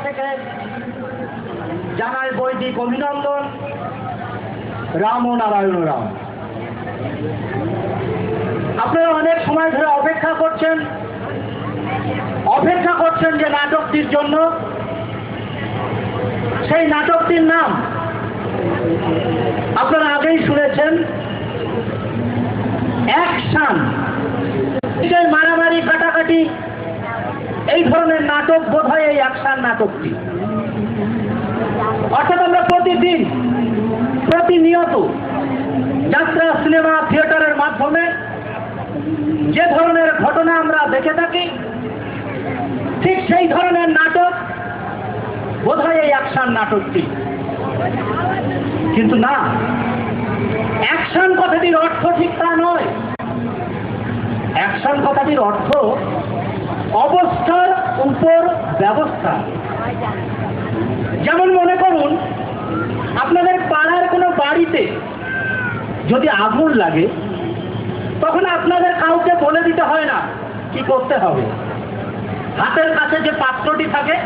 থেকে জানাই বৈদিক অভিনন্দন। রাম ও নারায়ণ রাম। আপনারা অনেক সময় ধরে অপেক্ষা করছেন যে নাটকটির জন্য। সেই নাটকটির নাম আপনারা আগেই শুনেছেন, অ্যাকশন। মারামারি, কাটাকাটি, এই ধরনের নাটক বোধহয় এই অ্যাকশন নাটকটি। অর্থাৎ আমরা প্রতিনিয়ত যাত্রা, সিনেমা, থিয়েটারের মাধ্যমে যে ধরনের ঘটনা আমরা দেখে থাকি, ঠিক সেই ধরনের নাটক বোধহয় এই অ্যাকশন নাটকটি। কিন্তু না, অ্যাকশন কথাটির অর্থ ঠিক তা নয়। অ্যাকশন কথাটির অর্থ অবস্থার উপর ব্যবস্থা। যেমন মনে করুন, আপনাদের পাড়ার কোনো বাড়িতে যদি আগুন লাগে, তখন আপনাদের কাউকে বলে দিতে হয় না কি করতে হবে। হাতের কাছে যে পাত্রটি থাকে,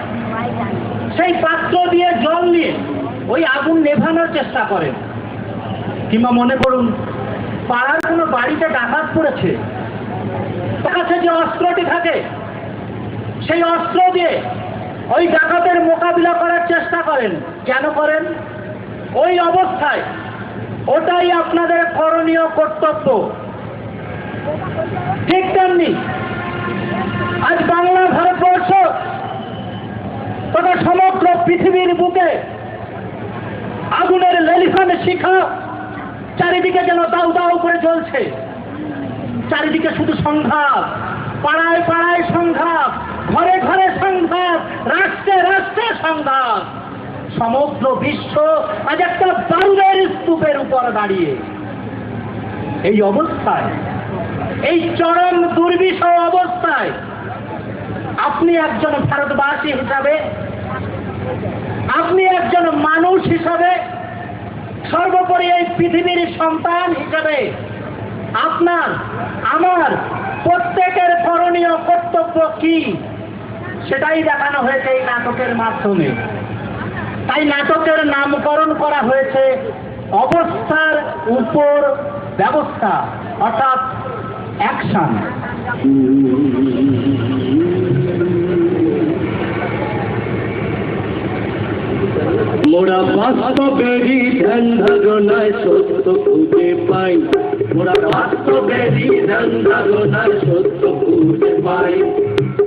সেই পাত্র দিয়ে জল নিয়ে ওই আগুন নেভানোর চেষ্টা করেন। কিংবা মনে করুন, পাড়ার কোনো বাড়িতে ডাকাত পড়েছে, তার কাছে যে অস্ত্রটি থাকে, সেই অস্ত্র দিয়ে ওই ডাকাতের মোকাবিলা করার চেষ্টা করেন। কেন করেন? ওই অবস্থায় ওটাই আপনাদের করণীয় কর্তব্য। ঠিক তেমনি আজ বাংলা, ভারতবর্ষ তথা সমগ্র পৃথিবীর বুকে আগুনের লেলিহান শিখা চারিদিকে যেন দাউ দাউ করে জ্বলছে। চারিদিকে শুধু সংঘাত, পাড়ায় পাড়ায় সংঘাত, ঘরে ঘরে সংঘাত, রাষ্ট্রে রাষ্ট্রে সংঘাত। সমগ্র বিশ্ব আজ একটা বারুদের স্তূপের উপর দাঁড়িয়ে। এই অবস্থায়, এই চরম দুর্বিষহ অবস্থায় আপনি একজন ভারতবাসী হিসাবে, আপনি একজন মানুষ হিসাবে, সর্বোপরি এই পৃথিবীর সন্তান হিসাবে আপনার, আমার প্রত্যেকের করণীয় কর্তব্য কি, সেটাই দেখানো হয়েছে এই নাটকের মাধ্যমে। তাই নাটকের নামকরণ করা হয়েছে অবস্থার উপর ব্যবস্থা, অর্থাৎ অ্যাকশন। মোরা বাস্তবেরই ধ্যান ধারণায় সত্য খুঁজে পাই। মোরা বাস্তবেরই ধ্যান ধারণায় সত্য খুঁজে পাই।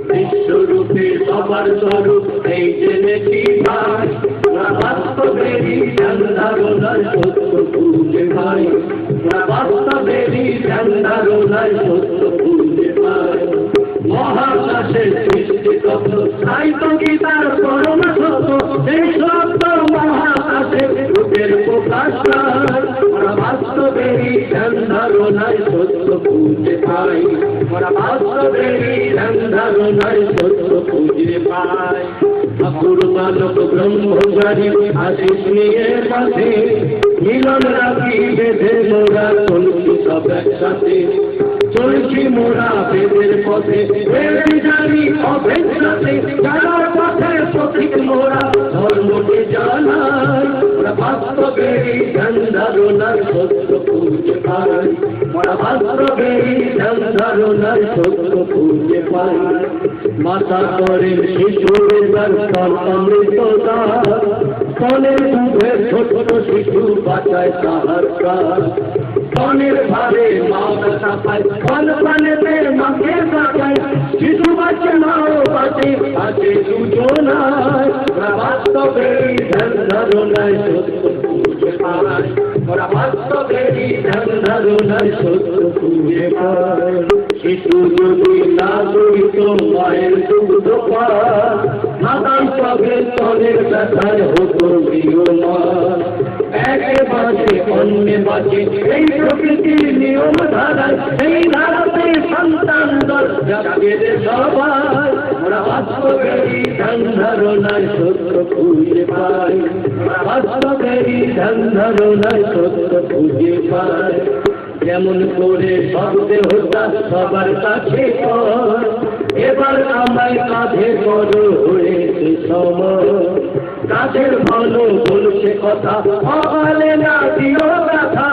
বিশ্বরূপে সবার স্বরূপ এই জেনেছি ভাই। মোরা বাস্তবেরই ধ্যান ধারণায় সত্য খুঁজে পাই। মোরা বাস্তবেরই ধ্যান ধারণায় সত্য খুঁজে পাই। মহাকাশের সৃষ্টি তত্ত্ব, সাহিত্য গীতার পরম সত্য, এই সত্য মহাকাশের রূপের প্রকাশ পায়। মোরা বাস্তবেরই ধ্যান ধারণায় সত্য খুঁজে পাই। মোরা বাস্তবেরই ধ্যান ধারণায় সত্য খুঁজে পাই। ঠাকুর মানব ব্রহ্মচারী আশিস নিয়ে কাছে, মিলন রাখি বেঁধে মোরা চলছি সব একসাথে। চলছি মোরা বেদের পথে, জানি অভেদ সাথে, জানার পথে প্রতীক মোরা ধর্মকে জানাই। মোরা বাস্তবেরই ধ্যান ধারণার সত্য খুঁজে পাই। মোরা বাস্তবেরই ধ্যান ধারণার সত্য খুঁজে পাই। মাতা করেন শিশুর তার অমৃততা, স্তনের দুধে ছোট শিশু বাঁচায় তাহার প্রাণ। স্তনের ভারে মা ব্যথা পায়, ফল পানেতে মাকে কাটায়, শিশু বাঁচে মাও বাঁচে, আছে দুজনায়। ওরা বাস্তবেরই ধ্যান ধারণায় সত্য খুঁজে পায়। ওরা বাস্তবেরই ধ্যান ধারণায় সত্য খুঁজে পায়। শিশু যদি না জড়িত মায়ের দুগ্ধ পায়, মাতাল সবে স্তনের ব্যথায় হতো নিয়মান। একে বাঁচে অন্যে বাঁচে, এই প্রকৃতির নিয়ম ধারায়, এই ধারাতে সন্তান দল জাগে সবাই। ওরা বাস্তবেরই ধ্যান ধারণায় সত্য খুঁজে পায়। ওরা বাস্তবেরই ধ্যান ধারণায় সত্য খুঁজে পায়। যেমন করে শব্দে হতা সবার কাছে, এবার আমায় কাঁধে বড় হয়েছে সময়। আমাদের ভালো বলছে কথা, বলে না দিও কথা,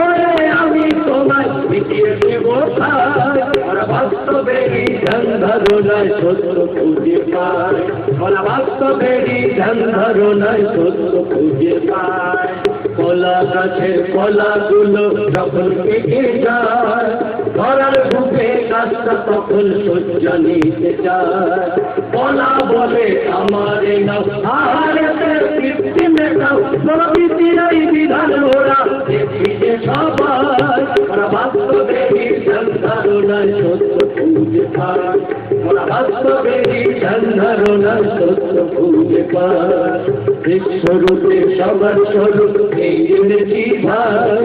হয়ে আমি তোমায় মিটিয়ে দেব খাই। ওরা বাস্তবেরই ধ্যান ধারণায় সত্য খুঁজে পায়, ওরা বাস্তবেরই ধ্যান ধারণায় সত্য খুঁজে পায়। কলা গাছের কলাগুলো যখন পেকে যায়, ধরার বুকে গাছটা তখন সহ্য নিতে চায়। কলা বলে আমারে নাও, আহারেতে তৃপ্তি মেটাও, প্রকৃতির এই বিধান ওরা দেখি যে সবাই। ওরা বাস্তবেরই ধ্যান ধারণায় সত্য খুঁজে পায়, ওরা বাস্তবেরই ধ্যান ধারণায় সত্য খুঁজে পায়। বিশ্বরূপে সবার স্বরূপ এই জেনেছি ভাই,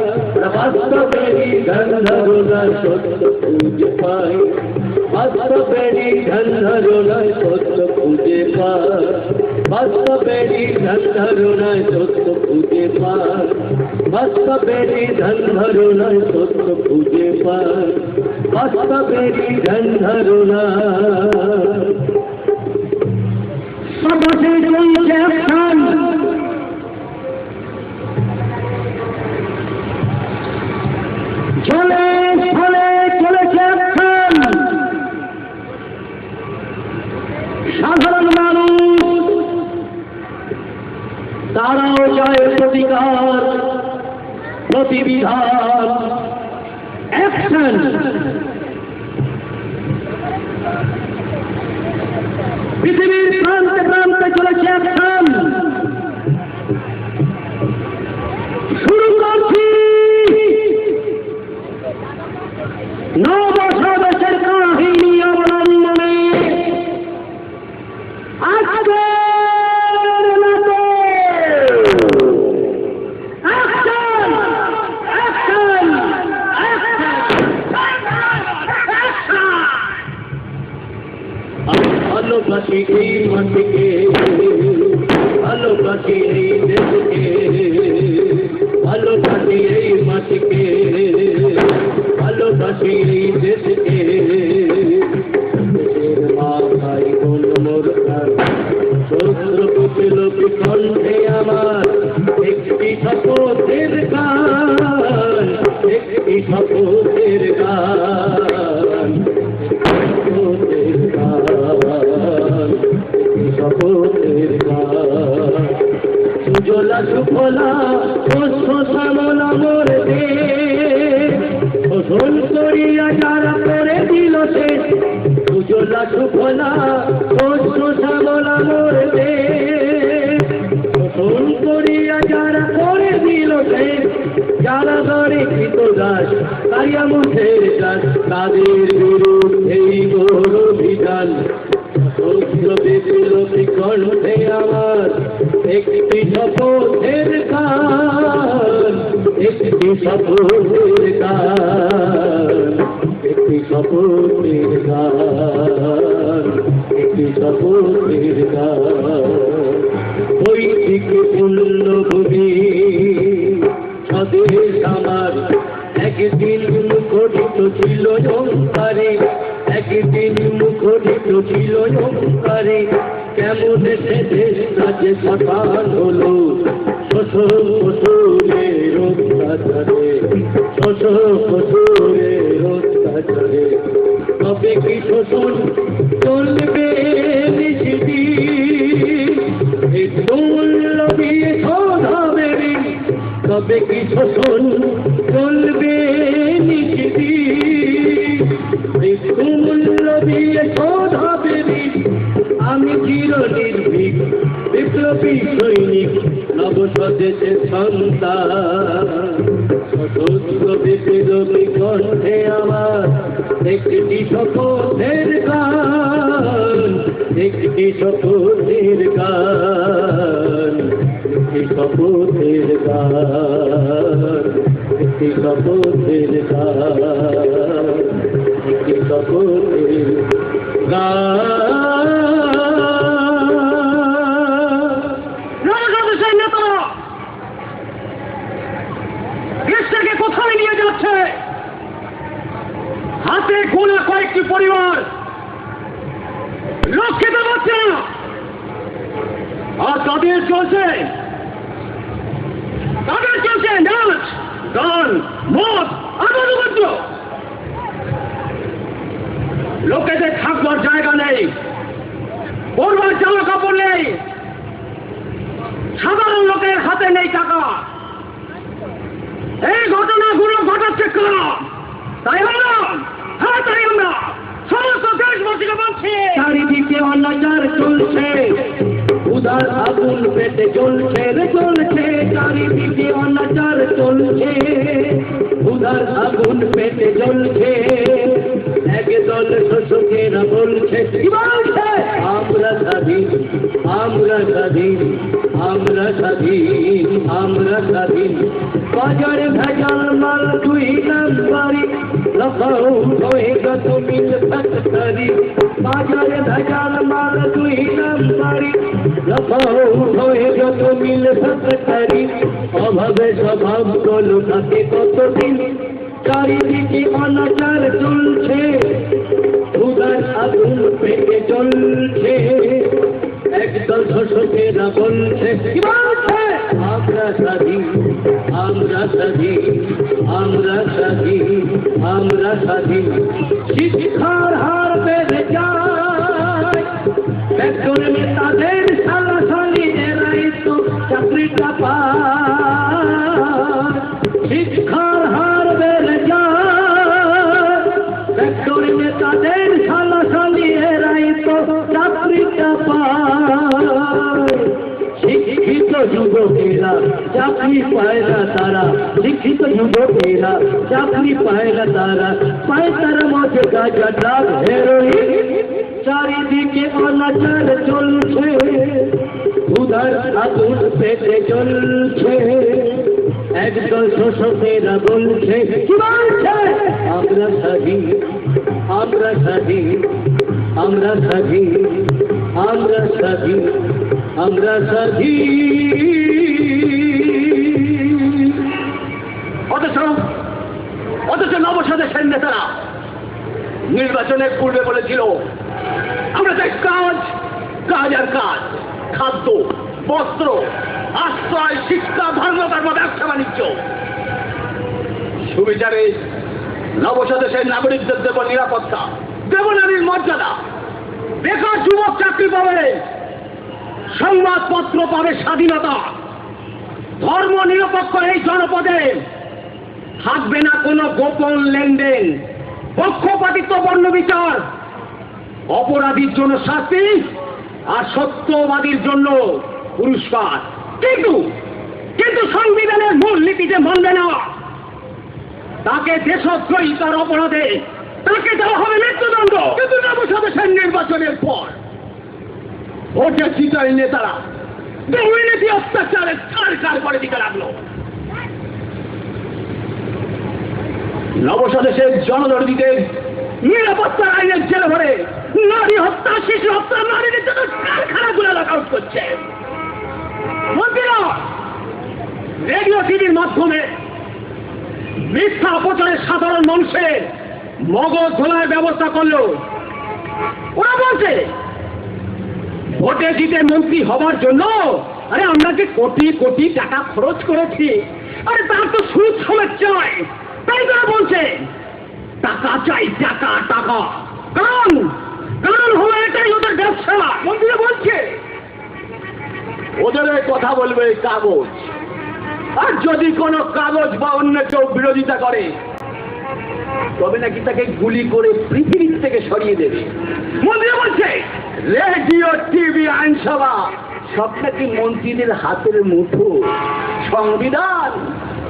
বাস্তবেরই ধ্যান ধারণায় সত্য খুঁজে পাই, বাস্তবেরই ধ্যান ধারণায় সত্য খুঁজে পাই, বাস্তবেরই ধ্যান ধারণায় সত্য খুঁজে পাই, বাস্তবেরই ধ্যান ধারণায় সত্য খুঁজে পাই, বাস্তবেরই ধ্যান ধারণায়। সমাজে চলছে এখন চলে ফলে চলেছে এখন সাধারণ মানুষ, তারাও চায় প্রতিকার প্রতিবিধান অ্যাকশন। পৃথিবীর প্রান্তে প্রান্তে চলেছে অ্যাকশন। শুরু করছি নবসদেশের কাহিনী অবলম্বনে আজকের মতো অ্যাকশন অ্যাকশন অ্যাকশন। আমি ভালোবাসি এই মাটিকে, ভালোবাসি এই দেশকে, ভালোবাসি এই মাটিকে, ভালোবাসি এই দেশকে। দেশের মাথায় কোন মোরকা শত্রু কুপিল কণ্ঠে আমার একটি শপথের গান, একটি শপথের গান, শপথের গান, শপথের গান। সুজলা সুফলা শস্য শ্যামলা মোর দেশ, শোষণ করিয়া যারা করে দিল শেষ। সুজলা সুফলা শস্য শ্যামলা মোর দেশ, শোষণ করিয়া যারা করে দিল শেষ। যারা ধরে কৃতদাস তাইয়া মুখের দাস, তাদের বিরুদ্ধেই ঘোর অভিযান। কণ্ঠে আমার একটি শপথের গান, একটি শপথের গান, একটি শপথের গান, একটি শপথের গান। ওই থেকে পুণ্যভূমি স্বদেশ আমার একদিন মুখরিত ছিল ওঙ্কারে, একদিন মুখরিত ছিল ওঙ্কারে। কেমন সে দেশ রাজে সকাল হলো শ্বশুর শ্বশুরের অত্যাচারে, শ্বশুর শ্বশুরের অত্যাচারে। তবে কি শোষণ চলবে নিশিদিন, একটু মূল্য দিয়ে শোধ হবে ঋণ। তবে কি শোষণ চলবে নিশিদিন, একটু মূল্য দিয়ে শোধ হবে ঋণ। আমি চির নির্ভীক বিপ্লবী সৈনিক নবস্বদেশের সন্তান, সশস্ত্র বিপ্লবী কণ্ঠে আমার একটি শপথের গান, একটি শপথের গান, একটি শপথের গান, একটি শপথের গান, একটি শপথের গান। দেশটাকে কোথায় নিয়ে যাচ্ছে? হাতে গোনা কয়েকটি পরিবার, লোক খেতে পারছে না। আর কাদের চলছে নাচ গান মদ আনন্দ। লোকেদের থাকবার জায়গা নেই, পরবার জামা কাপড় নেই, সাধারণ লোকের হাতে নেই টাকা। এই ঘটনাগুলো ঘটাচ্ছে কারা? তাই আমরা সমস্ত দেশবাসীকে বলছি, চারিদিকে অনাচার চলছে, উদার আগুন পেটে জ্বলছে রে চলছে। চারিদিকে অনাচার চলছে, উদার আগুন পেটে জ্বলছে। একদল শোষকেরা বলছে আমরা স্বাধীন, আমরা স্বাধীন, আমরা স্বাধীন, আমরা স্বাধীন। বাজারে ভেজাল মাল 2 নম্বরি, লখাও হয়েগা তুমি ফ্যাক্টরি। বাজারে ভেজাল মাল 2 নম্বরি, লখাও হয়েগা তুমি ফ্যাক্টরি। অভাবে স্বভাব গলো থাকে কতদিন, চারিদিকে অনাচার চলছে, উদার আগুন পেটে চলছে। একদল শোষকেরা বলছে আমরা স্বাধীন, আমরা স্বাধীন, আমরা স্বাধীন, আমরা স্বাধীন। শিক্ষার হার বেড়ে যায়, বেতন নেতাদের সালাসালি এরাই তো চাকরিটা পায়। শিক্ষার হার বেড়ে যায়, বেতন নেতাদের সালাসালি এরাই তো চাকরিটা পায়। শিক্ষিত যুবকেরা চাকরি পায় না তারা, শিক্ষিত যুবকেরা চাকরি পায় না তারা, পায় তারা মধ্যে গাঁজা ড্রাগ হেরোইন। চারিদিকে অনাচার চলছে, উদার আগুন পেটে চলছে। একদল শোষকেরা বলছে কি বলছে আমরা স্বাধীন, আমরা স্বাধীন, আমরা স্বাধীন, আমরা স্বাধীন, আমরা স্বাধীন। অথচ নবস্বদেশের নেতারা নির্বাচনের পূর্বে বলেছিল আমরা চাই কাজ, কাজ আর কাজ, খাদ্য, বস্ত্র, আশ্রয়, শিক্ষা, ধর্মকর্ম, ব্যবসা বাণিজ্য। সুবিচারে নবস্বদেশের নাগরিকদের দেব নিরাপত্তা, দেব নারীর মর্যাদা। বেকার যুবক চাকরি পাবে, সংবাদপত্র পাবে স্বাধীনতা। ধর্ম নিরপেক্ষ এই জনপদে থাকবে না কোনো গোপন লেনদেন, পক্ষপাতিত্ব, বর্ণ বিচার। অপরাধীর জন্য শাস্তি আর সত্যবাদীর জন্য পুরস্কার। কিন্তু সংবিধানের মূল নীতিতে মানবে না, তাকে দেশদ্রোহিতার অপরাধে তাকে দেওয়া হবে মৃত্যুদণ্ড। কিন্তু নবস্বদেশের নির্বাচনের পর ভোটে জিতার নেতারা দুর্নীতি অত্যাচারের সরকার করে দিতে লাগলো। নবস্বদেশের জনদর্দীদের নিরাপত্তার আইনের জেলে ভরে নারী হত্যা, শিশু হত্যা, নারী নির্যাতন কারখানাগুলো লকআউট করছে। মন্ত্রীরা রেডিও টিভির মাধ্যমে মিথ্যা প্রচারে সাধারণ মানুষের মগজ ধোলার ব্যবস্থা করলো। ওরা বলছে ভোটে জিতে মন্ত্রী হবার জন্য আরে আমরা যে কোটি কোটি টাকা খরচ করেছি, আরে তার তো সুদ সমেত চাই। তাই তারা বলছে টাকা চাই, টাকা টাকা। কারণ হলো এটাই ওদের ব্যবসা। মন্ত্রীরা বলছে ওদের কথা বলবে কাগজ, আর যদি কোনো কাগজ বা অন্য কেউ বিরোধিতা করে তবে নাকি তাকে গুলি করে পৃথিবীর থেকে সরিয়ে দেবে। মন্ত্রী বলছে রেডিও, টিভি, আইনসভা সব নাকি মন্ত্রীদের হাতের মুঠো। সংবিধান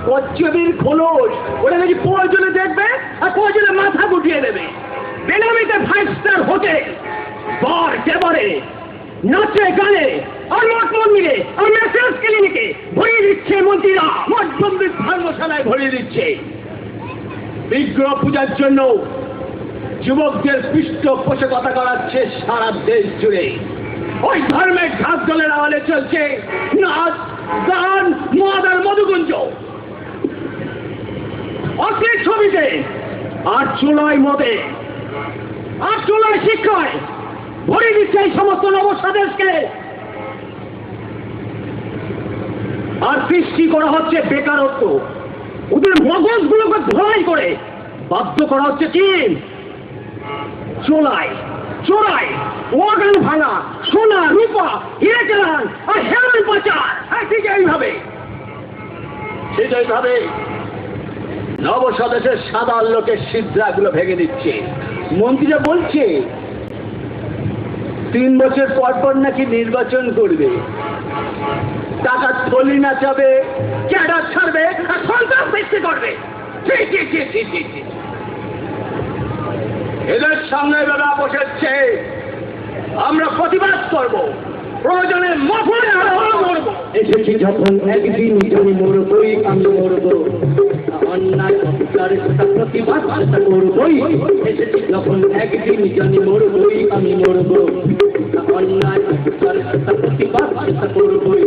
কচ্ছবির খোলস, ওরা নাকি প্রয়োজনে দেখবে আর প্রয়োজনে মাথা গুটিয়ে দেবে। বেনামিতে 5 স্টার হোটেল, বর দেবরে, নাচে গানে আর মঠ মন্দিরে আর মেসেজ ক্লিনিকে ভরিয়ে দিচ্ছে মন্ত্রীরা, মঠ মন্দির ধর্মশালায় ভরিয়ে দিচ্ছে। বিগ্রহ পূজার জন্য যুবকদের পৃষ্ঠপোষকতা করাচ্ছে সারা দেশ জুড়ে। ওই ধর্মের ঢাক দলের আওয়াজে চলছে নাচ, গান, মদ আর মধুগুঞ্জ। অশ্লীল ছবিতে আর চুলায় মদে আর চুলায় শিক্ষায় ভরিয়ে দিচ্ছে এই সমস্ত নবস্বদেশকে। আর সৃষ্টি করা হচ্ছে বেকারত্ব। ওদের মগজগুলোকে ধোলাই করে বাধ্য করা হচ্ছে কি? চোরাই ওয়াগান ভাঙা, সোনা রূপা হিরে কেনান আর হেরোইন পাচার। হ্যাঁ, ঠিক এইভাবে নবস্বদেশের সাধারণ লোকের সিদ্ধাগুলো ভেঙে দিচ্ছে। মন্ত্রীরা বলছে 3 বছর পর পর নাকি নির্বাচন করবে, টাকা থলি নাচাবে, ক্যাডার ছাড়বে আর সন্ত্রাস সৃষ্টি করবে। এদের সামনে বেলা বসেছে, আমরা প্রতিবাদ করব, প্রয়োজনে মফলে মরব। এসেছি যখন একদিন যদি মরবই আমি মরব, অন্যায় অবিচারের সাথে প্রতিবাদ চেষ্টা করবই। এসেছি যখন একদিন জানি মরবই আমি মরব, অন্যায় অবিচারের সাথে প্রতিবাদ চেষ্টা করবই।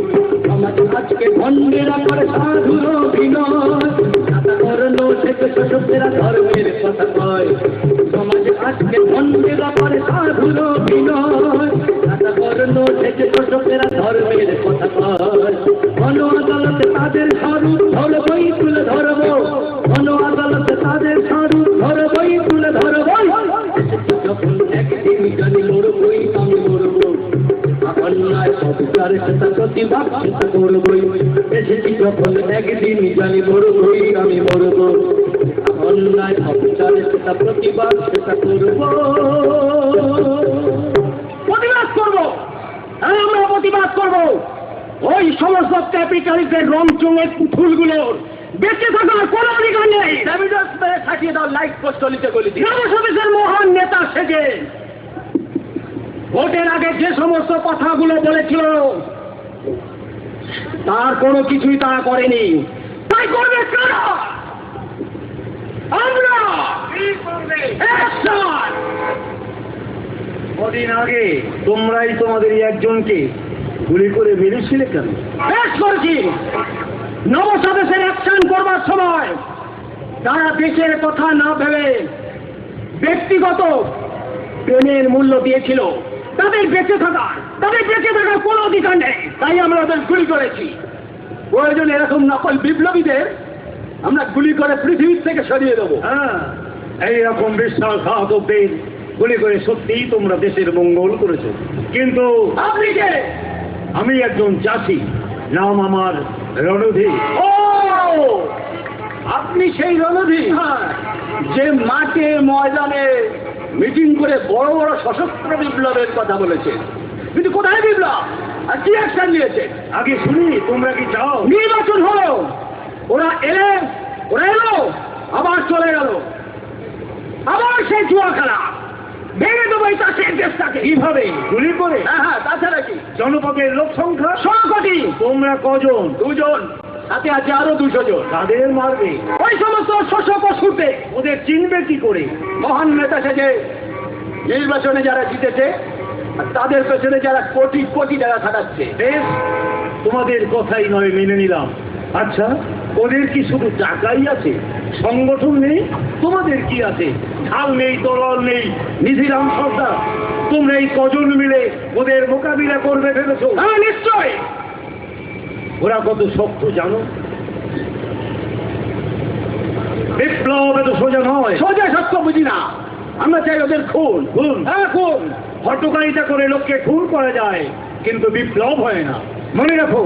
সমাজ আজকে ভণ্ডেরা করে সাধুর অভিনয়, সাধারণ থেকে শোষকেরা ধর্মের কথা কয়। সমাজ আজকে ভণ্ডেরা করে সাধুর অভিনয়, সাধারণ থেকে শোষকেরা ধর্মের কথা কয়। গণ আদালতে তাদের স্বরূপ ধরবই তুলে ধরব, গণ আদালতে তাদের স্বরূপ ধরবই তুলে ধরব। যখন একদিন জানি মরবই আমি মরব, অন্যায় অবিচারের সাথে প্রতিবাদ চেষ্টা করবই। এসেছি যখন একদিন জানি মরবই আমি মরব, অন্যায় অবিচারের সাথে প্রতিবাদ চেষ্টা করব। প্রতিবাদ করব, আমরা প্রতিবাদ করব। ওই সমস্ত ক্যাপিটালিস্টের রংচঙের পুতুলগুলোর বেঁচে থাকার কোনো অধিকার নেই। থাকিয়ে দাও লাইট পোস্টলিতে গলি নবসদেশের মহান নেতা সেজে ভোটের আগে যে সমস্ত কথাগুলো বলেছিল তার কোনো কিছুই তারা করেনি। তাই করবে কারা? আমরা। কদিন আগে তোমরাই তোমাদের একজনকে গুলি করে মেরেছিলে কেন? বেশ করেছি। নবস্বদেশের অ্যাকশন করবার সময় তারা দেশের কথা না ভেবে ব্যক্তিগত প্রেমের মূল্য দিয়েছিল। তাদের বেঁচে থাকার কোনো অধিকার নেই, তাই আমরা ওদের গুলি করেছি। প্রয়োজন এরকম নকল বিপ্লবীদের আমরা গুলি করে পৃথিবীর থেকে সরিয়ে দেবো। হ্যাঁ, এইরকম বিশ্বাসঘাতকদের গুলি করে সত্যিই তোমরা দেশের মঙ্গল করেছো। কিন্তু আপনি কে? আমি একজন চাষি, নাম আমার রণধী। ও, আপনি সেই রণধী যে মাঠে ময়দানে মিটিং করে বড় বড় সশস্ত্র বিপ্লবের কথা বলেছে, কিন্তু কোথায় বিপ্লব আর কি অ্যাকশন নিয়েছে? আগে শুনি, তোমরা কি চাও? নির্বাচন হলো, ওরা এলো আবার চলে গেল, আবার সেই জুয়া খেলা। ভেঙে দেবো এই চাষের দেশটাকে। কিভাবে? গুলি করে? হ্যাঁ, তাছাড়া কি? জনপদের লোক সংখ্যা 100 কোটি। তোমরা কজন? 2 জন, সাথে আছে আরো 200 জন। তাদের মারবে? ওই সমস্ত শোষক পশুতে। ওদের চিনবে কি করে? মহান নেতা সেজে নির্বাচনে যারা জিতেছে আর তাদের পেছনে যারা কোটি কোটি টাকা খাটাচ্ছে। বেশ, তোমাদের কথাই নয় মেনে নিলাম। আচ্ছা, ওদের কি শুধু টাকাই আছে, সংগঠন নেই? তোমাদের কি আছে? ঢাল নেই, তরল নেই, নিধিরাম সর্দার? তোমরা এই কজন মিলে ওদের মোকাবিলা করবে ভেবেছো? হ্যাঁ, নিশ্চয়। ওরা কত শক্ত জানো? বিপ্লব এত সোজা নয়। সোজা সত্য বুঝি না, আমরা চাই ওদের খুন। খুন? হ্যাঁ, খুন। হটকারিতা করে লোককে খুন করা যায়, কিন্তু বিপ্লব হয় না। মনে রাখো,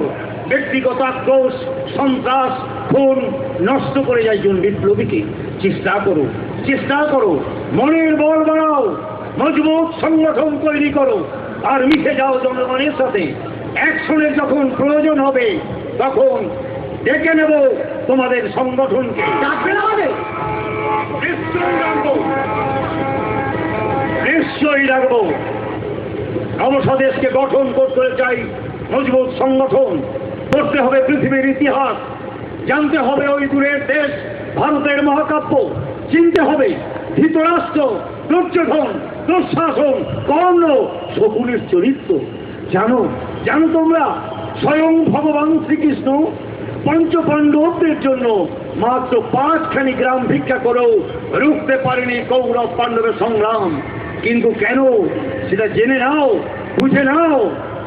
ব্যক্তিগত আক্রোশ, সন্ত্রাস, খুন নষ্ট করে যায় একজন বিপ্লবীকে। চেষ্টা করো, মনের বল বাড়াও, মজবুত সংগঠন তৈরি করো, আর মিশে যাও জনগণের সাথে। অ্যাকশনের যখন প্রয়োজন হবে তখন ডেকে নেব তোমাদের সংগঠনকে। ডাকবেন আমাদের? নিশ্চয়ই রাখবো। নবস্বদেশকে গঠন করতে চাই মজবুত সংগঠন। পড়তে হবে পৃথিবীর ইতিহাস, জানতে হবে ওই দূরের দেশ ভারতের মহাকাব্য, চিনতে হবে ধৃতরাষ্ট্র, দুর্যোধন, দুঃশাসন, কর্ণ, শকুনের চরিত্র। জানো তোমরা, স্বয়ং ভগবান শ্রীকৃষ্ণ পঞ্চপাণ্ডবদের জন্য মাত্র 5খানি গ্রাম ভিক্ষা করেও রুখতে পারেনি কৌরব পাণ্ডবের সংগ্রাম। কিন্তু কেন? সেটা জেনে নাও, বুঝে নাও।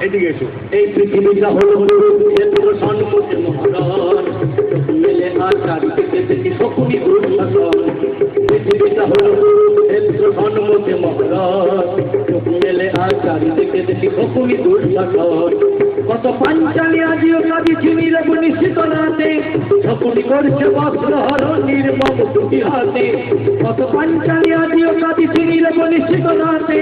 এদিকে এসো। এই পৃথিবীটা হলো কুরুক্ষেত্র সন্মুখে মহারণ, চোখ মেলে আর চারিদিকে দেখি শকুনি দুঃশাসন। পৃথিবীটা হলো কুরুক্ষেত্র সন্মুখে মহারণ, চোখ মেলে আর চারিদিকে দেখি শকুনি দুঃশাসন। কত পাঞ্চালী আজিও কাজী চিনির নিশ্চিত নাতে, শকুনি করছে বস্ত্র হরণ নির্মম দুটি হাতে। কত পাঞ্চালী আজিও কাজী চিনির নিশ্চিত নাতে,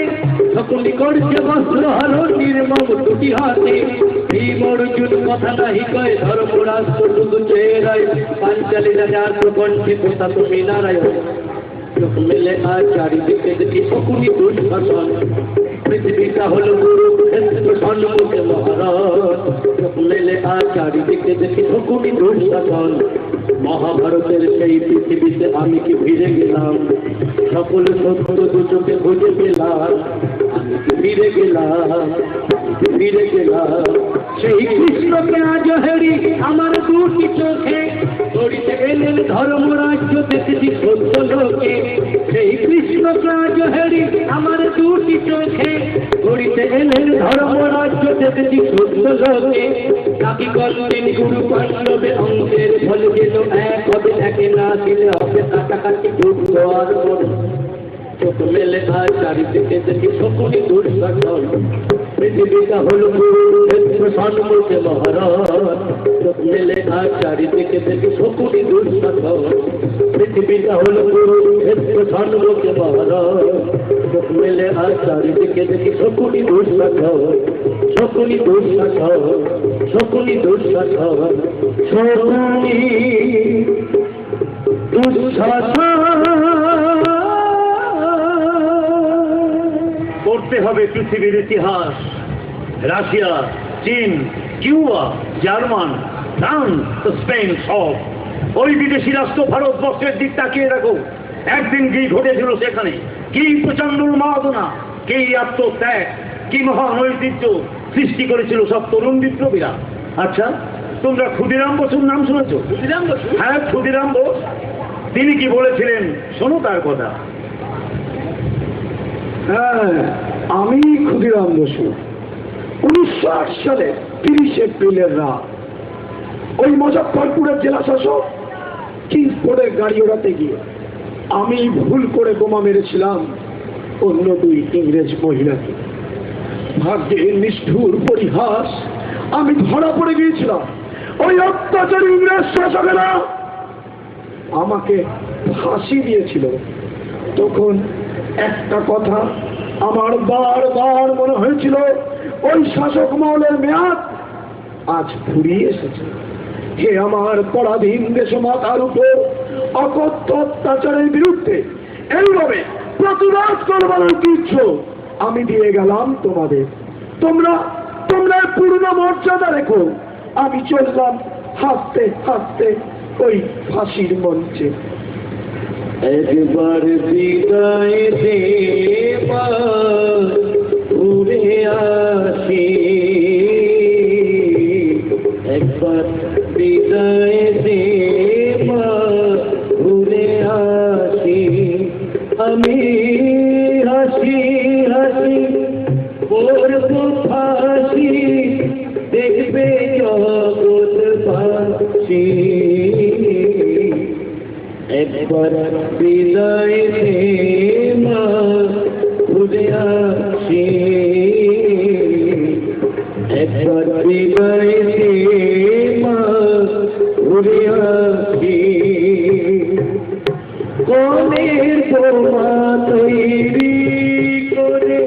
শকুনি করছে বস্ত্র হরণ নির্মম দুটি হাতে। ভীম অর্জুন কথা নাহি কয়, ধর্মরাষ্ট্র শুধু চেরাই, পাঞ্চালী রাজার প্রকণ্ঠে কথা তুমি নারায়ণ। চোখ মেলে আর চারিদিকে দেখি শকুনি দুঃশাসন। পৃথিবীটা হলো কুরুক্ষেত্র সন্মুখে মহারণ, চোখ মেলে আর চারিদিকে দেখি শকুনি দুঃশাসন। মহাভারতের সেই পৃথিবীতে আমি কি ফিরে গেলাম, সকল সত্য দু চোখে বুঝে পেলাম। আমি কি ফিরে গেলাম, ফিরে গেলাম সেই কৃষ্ণকে আজ হেরি আমার দুটি চোখে। ধরিতে এলেন ধর্মরাজ্য দেখেছি সত্য লোকে, সেই কৃষ্ণকে আজ হেরি আমার দুটি চোখে। ধরিতে এলেন ধর্মরাজ্য দেখেছি সত্য লোকে। কাকি করলেন গুরু পাণ্ডবে অঙ্কের ফলে যেন এক হবে, একে না দিলে হবে কাটাকাটি যুদ্ধ আর মরণ। চোখ মেলে আর চারিদিকে দেখি শকুনি দুঃশাসন। পৃথিবীটা হলো কুরুক্ষেত্র সন্মুখে মহারণ, চোখ মেলে আর চারিদিকে দেখি শকুনি দুঃশাসন। পৃথিবীটা হলো কুরুক্ষেত্র সন্মুখে মহারণ, চোখ মেলে আর চারিদিকে দেখি শকুনি দুঃশাসন। শকুনি দুঃশাসন, শকুনি দুঃশাসন, শকুনি দুঃশাসন। পড়তে হবে পৃথিবীর ইতিহাস। রাশিয়া, চীন, কিউবা, জার্মান, ফ্রান্স, স্পেন সব ওই বিদেশি রাষ্ট্র ভারতবর্ষের দিক তাকিয়ে রাখো। একদিন কি ঘটেছিল সেখানে, কি প্রচন্ড উন্মাদনা, কি আত্মত্যাগ, কি মহান ঐতিহ্য সৃষ্টি করেছিল সব তরুণ বিপ্লবীরা। আচ্ছা, তোমরা ক্ষুদিরাম বসুর নাম শুনেছ? ক্ষুদিরাম বসু? হ্যাঁ, ক্ষুদিরাম বোস। তিনি কি বলেছিলেন শোনো তার কথা। হ্যাঁ, আমি ক্ষুদিরাম বসু। 1908 সালে 30 এপ্রিলের রাত ওই মুজফ্ফরপুরের জেলা শাসক কিংসফোর্ডের গাড়ি ওড়াতে গিয়ে আমি ভুল করে বোমা মেরেছিলাম অন্য দুই ইংরেজ মহিলাকে। ভাগ্যের নিষ্ঠুর পরিহাস, আমি ধরা পড়ে গিয়েছিলাম। ওই অত্যাচারী ইংরেজ শাসকেরা আমাকে ফাঁসি দিয়েছিল। তখন একটা কথা আমার বারবার মনে হয়েছিল, ওই শাসক মহলের মেয়াদ আজ ফুরিয়ে এসেছে। হে আমার পরাধীন দেশমাতার উপর অকথ্য অত্যাচারের বিরুদ্ধে এইভাবে প্রতিবাদ করবার ঐতিহ্য আমি দিয়ে গেলাম তোমাদের। তোমরা তোমরা পূর্ণ মর্যাদা রেখো। আমি চললাম হাসতে হাসতে ওই ফাঁসির মঞ্চে। একবার বিদায় দে মা, ঘুরে আসি। একবার বিদায় দে মা, ঘুরে আসি। আমি হাসি হাসি করব ফাঁসি, দেখবে জগৎবাসী। একবার বিদায় দে মা, ঘুরে আসি। একবার বিদায় দে মা, ঘুরে আসি। কোনের বোমা তৈরি করে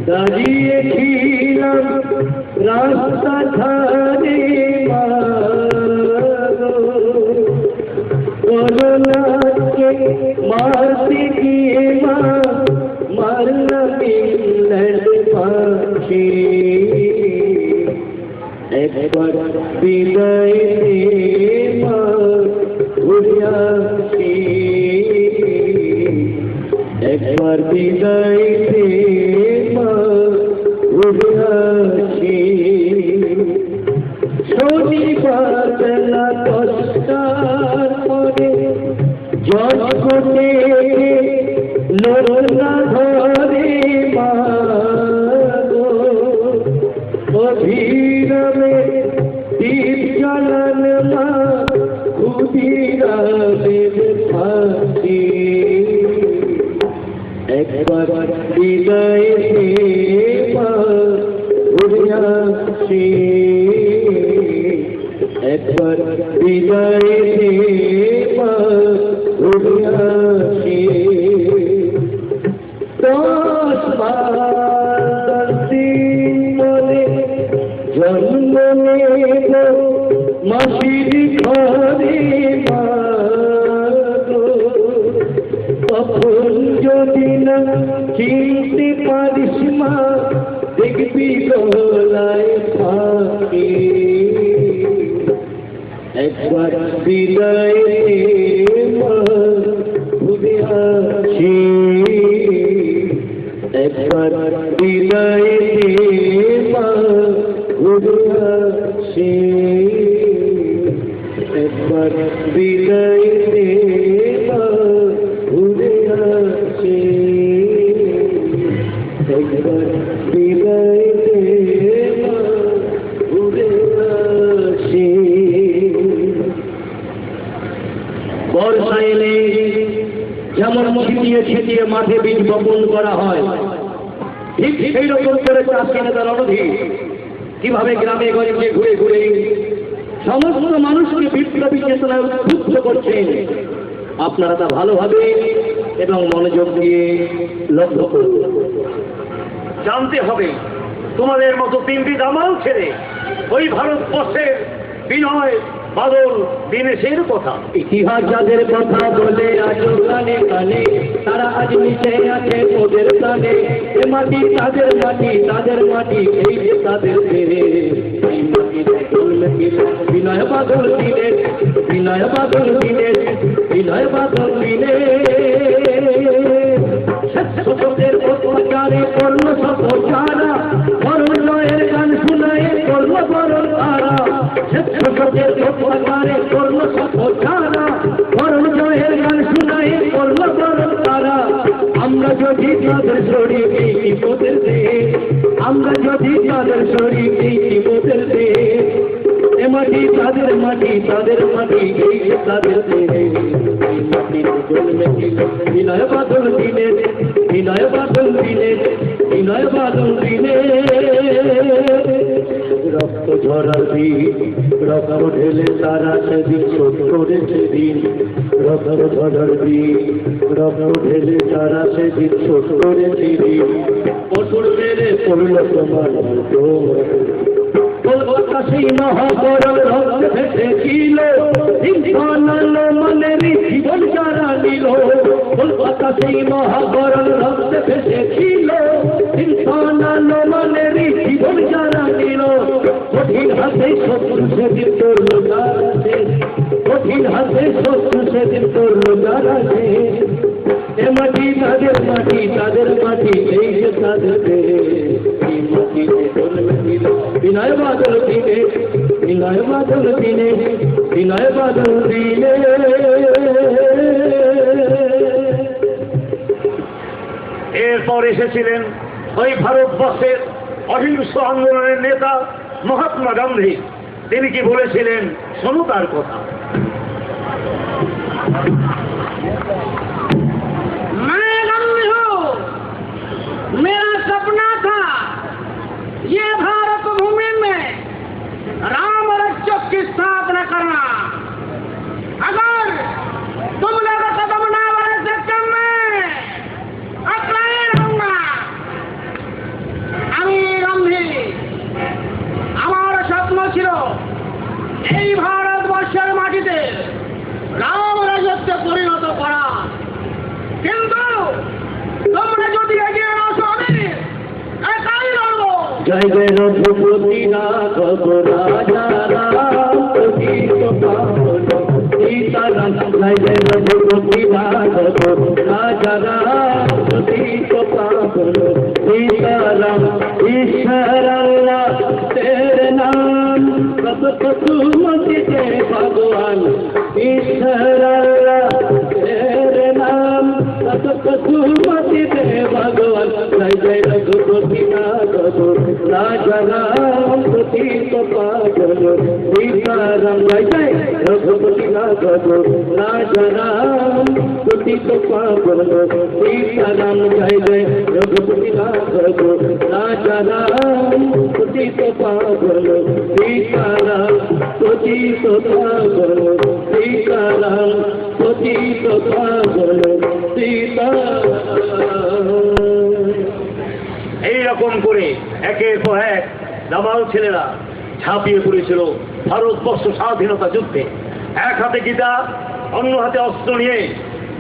দাঁড়িয়েছিলাম রাস্তা ধারে মা, করোনাকে মারতে গিয়ে মা, মারলাম ইংল্যান্ড ফাঁসি। একবার বিদায় দে মা, ঘুরে আসি। একবার বিদায় দে মা, ঘুরে আসি। শনিবার বেলা 10টার পরে জগতে লোলা ধরে মা, ক্ষুদিরামে দীপ জ্বালান মা ক্ষুদিরামের ফাঁসি একবার বিদায় মা ঘুরে আসি একবার বিদায় মা ঘুরে আসি 10 বার দিন মনে জন্ম নেব মাসির ঘরে মা গো তখন যদি না চিনতে পারিস মা দেখবি গলায় ফাঁকি একবার বিদায় মা ঘুরে আসি একবার বিদায় মা ঘুরে আসি একবার বিদায় মা ঘুরে আসি একবার বিদায় মা ঘুরে আসি বর্ষা এলে যেমন ছিটিয়ে ছিটিয়ে মাঠে বীজ বপন করা হয় ঠিক সেই রকম করে চাষি নেতার অনধি কিভাবে গ্রামে গঞ্জে ঘুরে ঘুরে সমস্ত মানুষকে বিপ্লবী চেতনায় উদ্বুদ্ধ করছেন আপনারা তা ভালোভাবে এবং মনোযোগ দিয়ে লক্ষ্য করুন। জানতে হবে তোমাদের মতো তিনটি দামাল ছেড়ে ওই ভারতবর্ষের বিনয় বাদল দীনেশের কথা ইতিহাস যাদের কথা বলে আজ কানে কানে তারা আজ মিশে আছে ওদের প্রাণে এ মাটি তাদের মাটি তাদের মাটি এই যে তাদের দেহে এই মাটিতে জন্মে বিনয় বাদল দীনেশ বিনয় বাদল দীনেশ বিনয় বাদল দীনেশ ছোটদের অত্যাচারে করল সব যারা বরণ নয়ের গান শুনায় করল বরণ তারা ছোটদের অত্যাচারে করল সব যারা বরণ নয়ের গান শুনায় করল বরণ তারা আমরা যদি তাদের শরীর এই বিপদের দেহে আমরা যদি তাদের শরীর এই বিপদের দেহে এ মাটি তাদের মাটি তাদের মাটি এই যে তাদের দেহে এই মাটিতে জন্মেছিল বিনয় বাদল দীনেশ বিনয় বাদল দীনেশ বিনয় বাদল দীনেশ রক্ত ঝরার দিন রক্ত ঢেলে তারা সেদিন শোধ করেছে দিন রক্ত ঝরার দিন রক্ত ঢেলে তারা সেদিন শোধ করেছে দিন পশুর মেরে পড়ল তোমার কলকাতা সেই মহাবরণ রক্ত ভেসেছিল ইনসানালো মনের জীবন যারা নিল কলকাতা সেই মহাবরণ রক্ত ভেসেছিল ইনসানালো মনের জীবন যারা নিল কঠিন হাতে শত্রু সেদিন করল যারা কঠিন হাতে শত্রু সেদিন করল যারা এ মাটি তাদের মাটি তাদের মাটি এই যে তাদের এই মাটিতে জন্মেছিল বিনয় বাদল দীনেশ বিনয় বাদল দীনেশ বিনয় বাদল দীনেশ এরপর এসেছিলেন ওই ভারতবর্ষের অহিংস আন্দোলনের নেতা মহাত্মা গান্ধী। তিনি কি বলেছিলেন শোনো তার কথা। मेरा सपना था ये भारत भूमि में राम राज्य की स्थापना करना। अगर तुम लोग कदम ना बढ़े सकते मैं अकेला रहूंगा। আমি গান্ধী আমার স্বপ্ন ছিল এই ভারতবর্ষের মাটিতে রাম রাজত্বে পরিণত করা, কিন্তু তোমরা যদি এগিয়ে না আসো আমি একাই লড়বো। জয় জয় রঘুপতি রাঘব রাজা রাম প্রতীক পাবন সীতারাম জয় জয় রঘুপতি রাঘব রাজা রাম প্রতীক পাবন সীতারাম ईश्वर अल्लाह तेरे नाम कब कसुमति के भगवान ईश्वर अल्लाह तेरे नाम कसुमती दे भगवान जय जय रघुपति नाथ राजा राम पति तो पागल सीताराम जय जय रघुपति नाथ राजा राम पति तो पागल सीताराम जय जय रघुपति नाथ राजा राम पति तो पागल सीताराम पति तो पागल सीताराम पति तो पागल এইরকম করে একের পর এক দামাল ছেলেরা ঝাঁপিয়ে পড়েছিল ভারতবর্ষ স্বাধীনতা যুদ্ধে। এক হাতে গীতা, অন্য হাতে অস্ত্র নিয়ে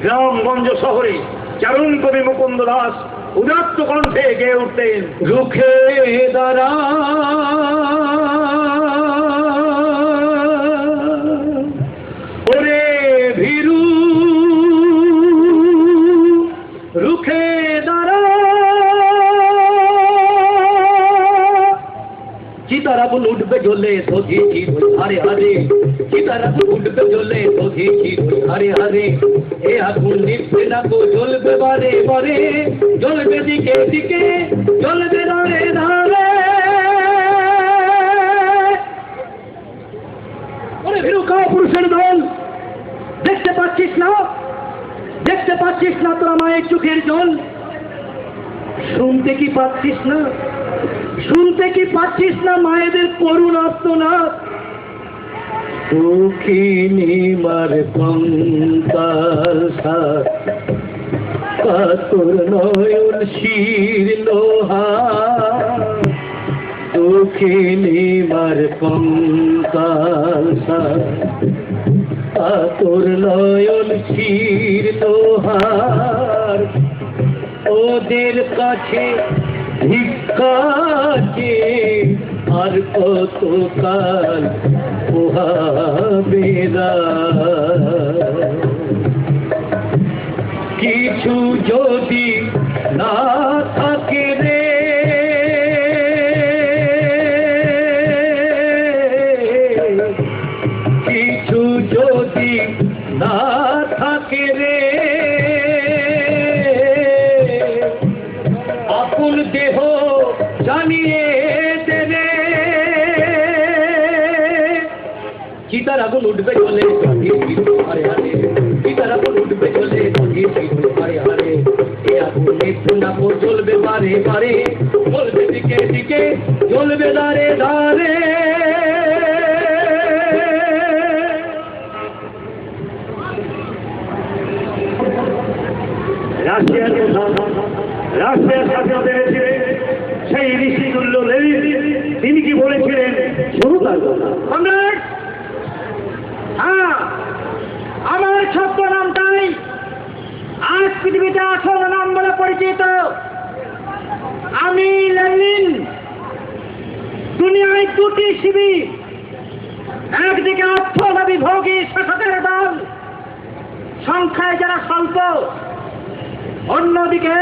গ্রামগঞ্জ শহরে চারণ কবি মুকুন্দ দাস উদাত্ত কণ্ঠে গেয়ে উঠতেন, রুখে দাঁড়া ওরে ভীরু, রুখে দাঁড়া। চিতার আগুন উঠবে জ্বলে দধি চির হারে হারে, চিতার আগুন উঠবে জ্বলে দধি চির হারে হারে। এ আগুন নিভবে না গো, জ্বলবে বারে বারে, জ্বলবে দিকে দিকে, জ্বলবে ধারে ধারে। ওরে ভীরু কাপুরুষের দল, দেখতে পাচ্ছিস না, দেখতে পাচ্ছিস না তোরা মায়ের চোখের জল? শুনতে কি পাচ্ছিস না, শুনতে কি পাচ্ছিস না মায়েদের করুণ আর্তনাদ? দুঃখিনী মার কঙ্কাল সার, কাতর নয়ন শির লোহা। দুঃখিনী মার কঙ্কাল সার, কাতর নয়ন শির লোহার। ওদের কাছে ভিক্ষাকে আর কত কাল পোহাবে না? কিছু যদি না থাকে রে, কিছু যদি না থাকে রে, আপন দেহ জানিয়ে দেবে। চিতার আগুন উঠবে জ্বলে হারে হারে, চিতার আগুন উঠবে জ্বলে হারে হারে। এ আগুন নিভবে না গো, জ্বলবে বারে বারে, জ্বলবে দিকে দিকে, জ্বলবে দারে দারে। রাশিয়ার রাশিয়ার স্বাধীনতা এনেছিলেন সেই ঋষিতুল্য লেনিন। তিনি কি বলেছিলেন শুরু কমরেড? হ্যাঁ, আমার ছদ্ম নামটাই আজ পৃথিবীতে আসল নাম বলে পরিচিত। আমি লেনিন। দুনিয়ায় দুটি শিবির, একদিকে অর্থনবী ভোগী শাসকের দল, সংখ্যায় যারা স্বল্প, অন্যদিকে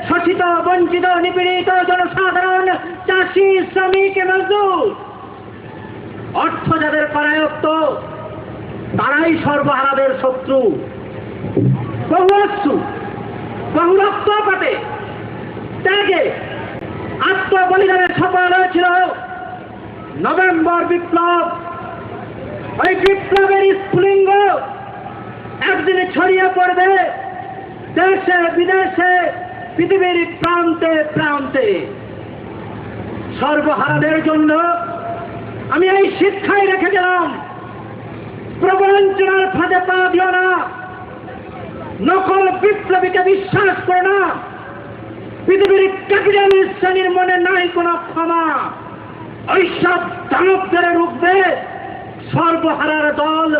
শোষিত বঞ্চিত নিপীড়িত জনসাধারণ, চাষি শ্রমিক মজদুর। অর্থ যাদের করায়ত্ত তারাই সর্বহারাদের শত্রু। বহু অশ্রু, বহু রক্তপাতে, ত্যাগে, আত্মবলিদানের সফল হয়েছিল নভেম্বর বিপ্লব। ওই বিপ্লবের স্ফুলিঙ্গ একদিনে ছড়িয়ে পড়বে দেশে বিদেশে, পৃথিবীর প্রান্তে প্রান্তে। সর্বহারাদের জন্য আমি এই শিক্ষাই রেখে গেলাম, প্রবঞ্চনার ফাঁদে পা দিও না, নকল বিপ্লবীকে বিশ্বাস করো না। পৃথিবীর ক্যাপিটালিস্ট শ্রেণীর মনে নাই কোনো ক্ষমা। ওইসব দানবদের রুখবে সর্বহারার দল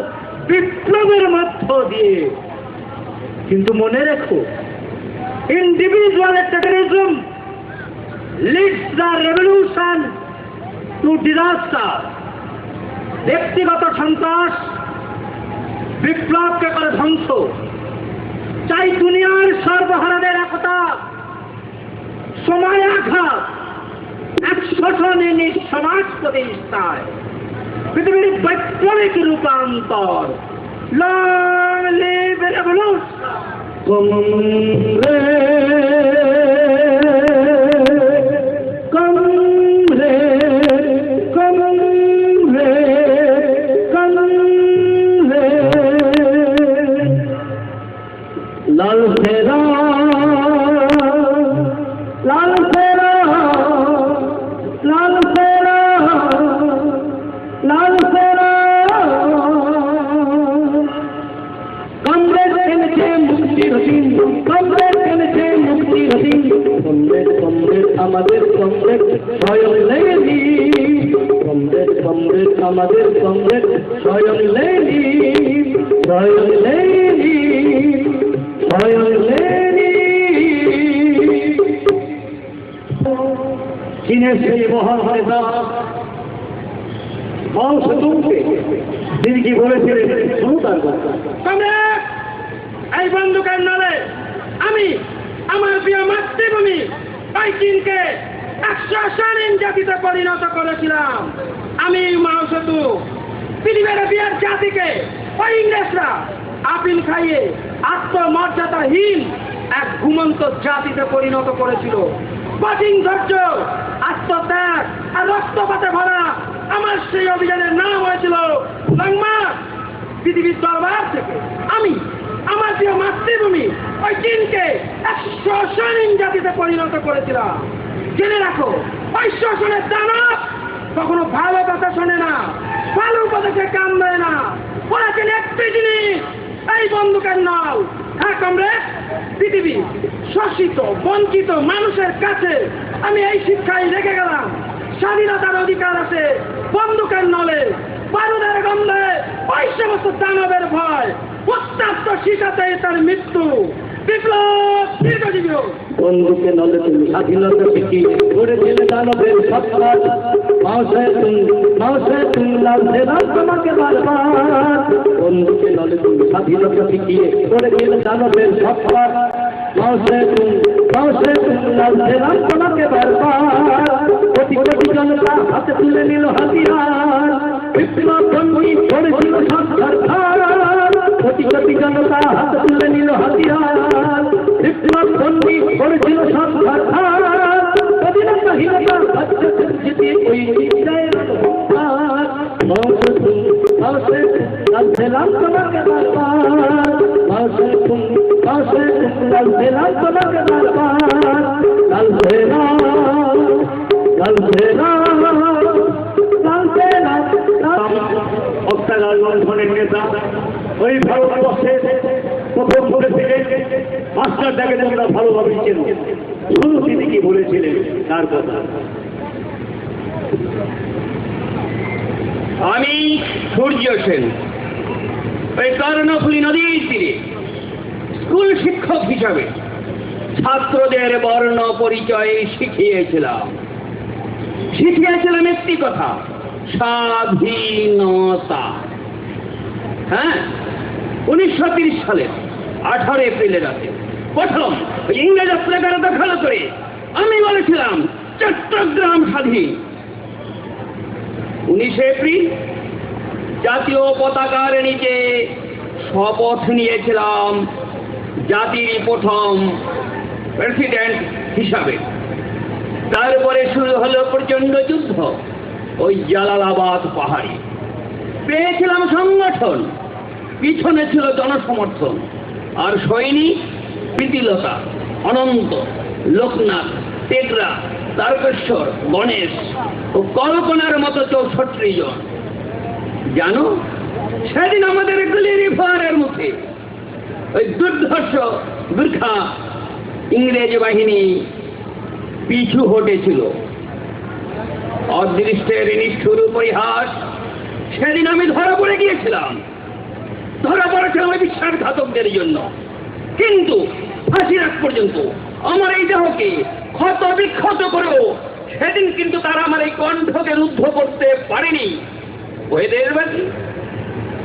বিপ্লবের মধ্য দিয়ে। কিন্তু মনে রেখো, individual terrorism leads the revolution to disaster. ব্যক্তিগত সন্ত্রাস বিপ্লবকে করে ধ্বংস। চাই দুনিয়ার সর্বহারাদের একতা, সময় আঘাত, এক শোষণী সমাজ প্রতিষ্ঠায়, পৃথিবীর বৈপ্লবিক রূপান্তর। Long live revolution. কম রে কম রে কম রে কম রে লাল ফেরা লাল ফেরা লাল ফেরা লাল ফেরা কমরেড এনেছে মুক্তির দিন কমরেড এনেছে মুক্তির দিন কমরেড কমরেড আমাদের কমরেড স্বয়ং লেনি কমরেড কমরেড আমাদের কমরেড স্বয়ং লেনি স্বয়ং লেনি স্বয়ং লেনি চীনের সেই মহান নেতা মাও সেতুংকে তিনি কি বলেছিলেন শুনুন তার কথা। কমরেড, এই বন্দুকের নলে আমি আমার প্রিয় মাতৃভূমি ওই চীনকে 100 স্বাধীন জাতিতে পরিণত করেছিলাম। আমি মাও সেতু পৃথিবীর বিয়ার জাতিকে ওই ইংরেজরা আপিল খাইয়ে আত্মমর্যাদাহীন এক ঘুমন্ত জাতিতে পরিণত করেছিল। কঠিন ধৈর্য, আত্মত্যাগ আর রক্তপাতে ভরা আমার সেই অভিযানের নাম হয়েছিল লং মার্চ। পৃথিবীর দরবার থেকে আমি আমার প্রিয় মাতৃভূমি ওই চীনকে 100 স্বাধীন জাতিতে পরিণত করেছিলাম। জেনে রাখো, ওই শোষণের দানব কখনো ভালো কথা শোনে না, ভালো উপদেশে কান দেয় না। ওরা চেনে একটি জিনিস, এই বন্দুকের নল। হ্যাঁ কমরেড, পৃথিবী শোষিত বঞ্চিত মানুষের কাছে আমি এই শিক্ষাই রেখে গেলাম, স্বাধীনতার অধিকার আছে বন্দুকের নলে, বারুদের গন্ধে ওই সমস্ত দানবের ভয়, উত্তপ্ত শীতাতে তার মৃত্যু। বিপ্লব দীর্ঘজীবী হোক। বন্দুকে নলে তুমি স্বাধীনতা শিখি করে দিলে দানবের সৎকার মাউসে তুমি লালছে না তোমাকে বারবার। বন্দুকে নলে তুমি স্বাধীনতা শিখিয়ে করে দিলে দানবের সৎকার মাউসে তুমি লালছে না তোমাকে বারবার। কোটি কোটি জনতা হাতে তুলে নিল হাতিয়ার, বিপ্লব বন্দী করেছিল সৎকার। কোটি কোটি জনতা হাতে তুলে নিল হাতিয়ার, বিপ্লব বন্দী করেছিল সৎকার। স্বাধীনতাহীনতা বাচ্চাদের যেতে ওই চিন্তায় লালছেলাম তোমাকে বারবার। লালছেলাম তোমাকে বারবার। লালছেলাম অত্যাচার নেতা ওই ভারতবর্ষের প্রথম প্রেসিডেন্ট মাস্টার ডাকে তোমরা ভালোভাবে চেনো। শুধু তিনি কি বলেছিলেন তার কথা। আমি সূর্য সেন ওই কর্ণফুলী নদীর তীরে স্কুল শিক্ষক হিসাবে ছাত্রদের বর্ণ পরিচয় শিখিয়েছিলাম একটি কথা, স্বাধীনতা। হ্যাঁ, 1930 সালের 18 এপ্রিলের রাতে প্রথম ইংরেজ অত্যাচার দখল করে আমি বলেছিলাম চট্টগ্রাম স্বাধীন। 19 এপ্রিল জাতীয় পতাকার নিচে শপথ নিয়েছিলাম জাতির প্রথম প্রেসিডেন্ট হিসাবে। তারপরে শুরু হলো প্রচন্ড যুদ্ধ ওই জালালাবাদ পাহাড়ে। পেয়েছিলাম সংগঠন, পিছনে ছিল জনসমর্থন, আর সৈনিক প্রীতিলতা, অনন্ত, লোকনাথ, টেকরা, তারকেশ্বর, গণেশ ও কল্পনার মতো 64 জন। জানো, সেদিন আমাদের গুলির ফায়ারের মুখে ওই দুর্ধর্ষ গুর্খা ইংরেজ বাহিনী পিছু হটেছিল। অদৃষ্টের নিষ্ঠুর পরিহাস, সেদিন আমি ধরা পড়ে গিয়েছিলাম। ধরা পড়েছিলাম ওই বিশ্বাসঘাতকদের জন্য, কিন্তু ফাঁসির আগ পর্যন্ত আমার এই দেহকে ক্ষত বিক্ষত করেও সেদিন কিন্তু তারা আমার এই কণ্ঠকে রুদ্ধ করতে পারেনি। ওই দেশবাসী,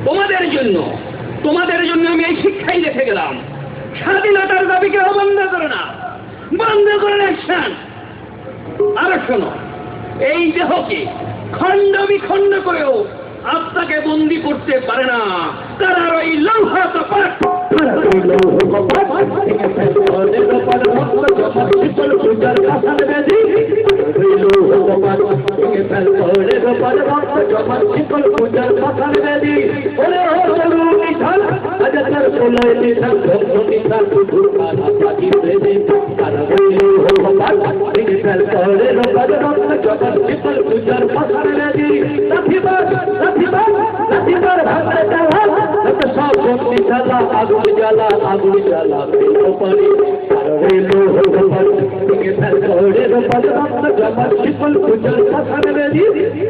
তোমাদের জন্য আমি এই শিক্ষাই রেখে গেলাম, স্বাধীনতার দাবিকে বন্ধ করো না, বন্ধ করে অ্যাকশন। আর শোনো, এই দেহকে খণ্ড বিখণ্ড করেও আত্মাকে বন্দী করতে পারে না তারা ওই লৌহ কপাট। ধরা রইল কপাট ভেঙে ফেল করে গোপাল ভক্ত জমা শিকল পূজার কাঁসার বেদি রইল কপাট ভেঙে ফেল করে গোপাল ভক্ত জমা শিকল পূজার কাঁসার বেদি ওরে ও তরু নিশান আজ তার কোলায় নিশান ভক্ত নিশান শুধু কানা পাখি বেদি আর রইল কপাট ভেঙে ফেল করে গোপাল ভক্ত জমা শিকল পূজার কাঁসার বেদি লাঠিবার ভাঙলে চালা যত সব শক্তি জ্বালা আগুন জ্বালা পেল পারি আর রইল কপাট ভেঙে ফেল করে গোপাল ভক্ত জমা শিকল পূজার কাঁসার বেদি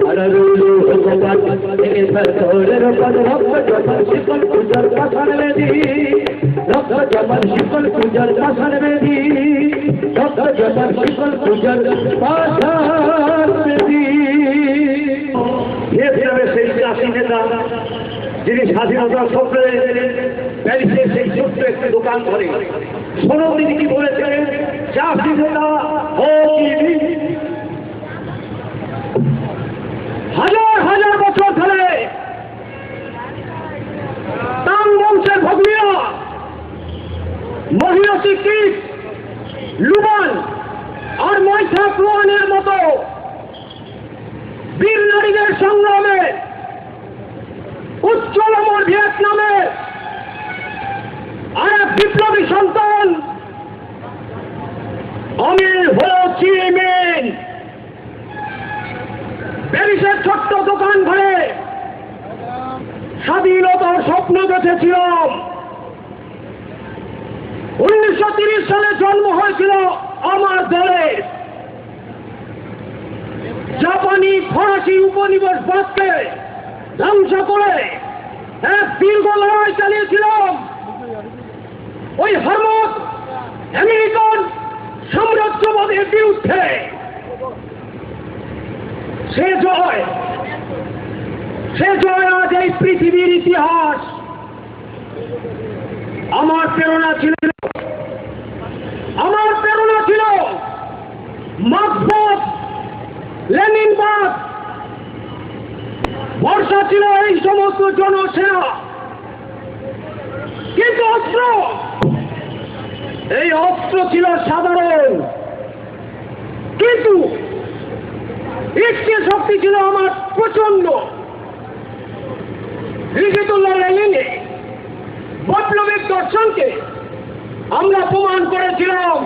আর রইল কপাট ভেঙে ফেল করে গোপাল ভক্ত জমা শিকল পূজার কাঁসার বেদি রক্ত জমা শিকল পূজার কাঁসার বেদি রক্ত জমা শিকল পূজার কাঁসার বেদি ভিয়েতনামের সেই চাষি নেতা যিনি স্বাধীনতার স্বপ্নে প্যারিসের সেই ছোট্ট একটি দোকান ধরে শোনো তিনি কি বলেছেন চাষি নেতা ও হাজার বছর ধরে তাং বংশের ভগ্নীরা মহিষী কীট লুবান আর ময়সা কুয়ানের মতো বীর নারীদের সংগ্রামে উজ্জ্বল অমর ভিয়েতনামে আর এক বিপ্লবী সন্তান আমির হল চিমিন প্যারিসের ছোট্ট দোকান ঘরে স্বাধীনতার স্বপ্ন দেখেছিলাম। 1930 সালে জন্ম হয়েছিল আমার দেশ। জাপানি ফরাসি উপনিবেশবাদকে ধ্বংস করে এক দীর্ঘ লড়াই চালিয়েছিলাম ওই হারমত আমেরিকান সাম্রাজ্যবাদের বিরুদ্ধে। সে জয় আজ এই পৃথিবীর ইতিহাস। আমার প্রেরণা ছিল মার্ক্সবাদ লেনিনবাদ, ভরসা ছিল এই সমস্ত জনসেনা। কিন্তু এই অস্ত্র ছিল সাধারণ, কিন্তু ইচ্ছে শক্তি ছিল আমার প্রচন্ড। হিজতুল্লাহ লেনিনের বৈপ্লবিক দর্শনকে আমরা প্রমাণ করেছিলাম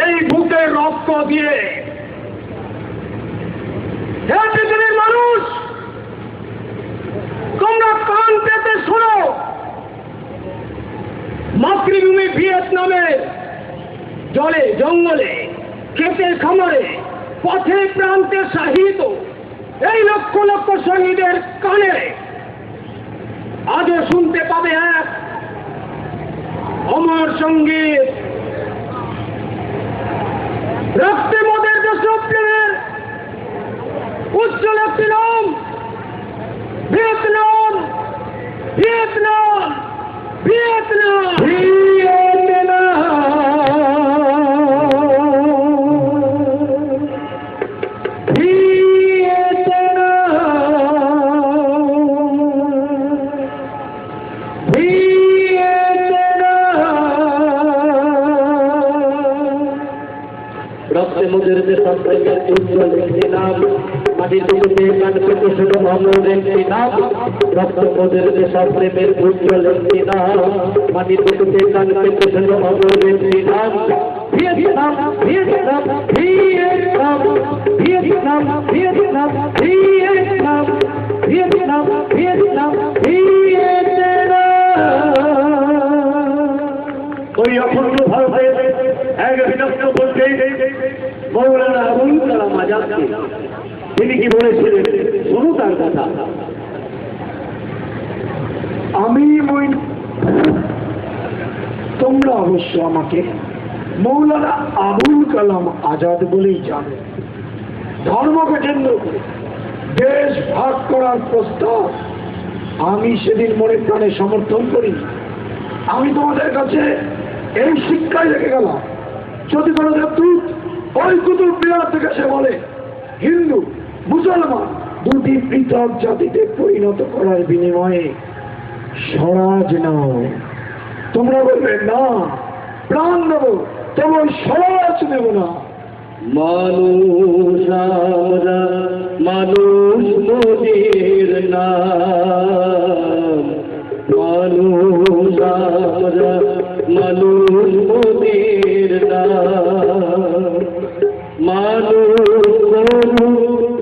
এই বুকের রক্ত দিয়ে। হে পৃথিবীর মানুষ, তোমরা কান পেতে শোনো। মাতৃভূমি ভিয়েতনামে জলে জঙ্গলে খেতে খামারে পথে প্রান্তে শাহিদ এই লক্ষ লক্ষ শহীদের কানে আজও শুনতে পাবে এক অমর সঙ্গীত। রক্তে মোদের দেশপ্রেমের উজ্জ্বল একটি নাম ভিয়েতনাম, ভিয়েতনাম, ভিয়েতনাম, রক্তে মোদের দেশপ্রেমের উজ্জ্বল একটি নাম, মাটির বুকে গান পেতে শুধু অমর একটি নাম। রক্তে মোদের দেশপ্রেমের উজ্জ্বল একটি নাম, মাটির বুকে গান পেতে শুধু অমর একটি নাম। Vietnam, Vietnam, Vietnam, Vietnam, Vietnam, Vietnam, Vietnam, Vietnam, Vietnam. ওই অখণ্ড ভারতের এক বিনষ্ট বলতে মৌলানা আবুল কালাম আজাদকে তিনি কি বলেছিলেন, শোনো তার কথা। তোমরা অবশ্য আমাকে মৌলানা আবুল কালাম আজাদ বলেই জানো। ধর্মকে কেন্দ্র করে দেশ ভাগ করার প্রস্তাব আমি সেদিন মনে প্রাণে সমর্থন করি। আমি তোমাদের কাছে এই শিক্ষাই রেখে গেলাম, যদি কোনো দেবদূত ওই কুতুব মিনার থেকে সে বলে হিন্দু মুসলমান দুটি পৃথক জাতিতে পরিণত করার বিনিময়ে স্বরাজ নাও। তোমরা বলবে না, প্রাণ নেব, তবে ওই স্বরাজ নেব না। মানুষ আমরা, মানুষ মোদের নাম। মানুষ আমরা, মানুষ মোদের নাম। মানুষ গরু,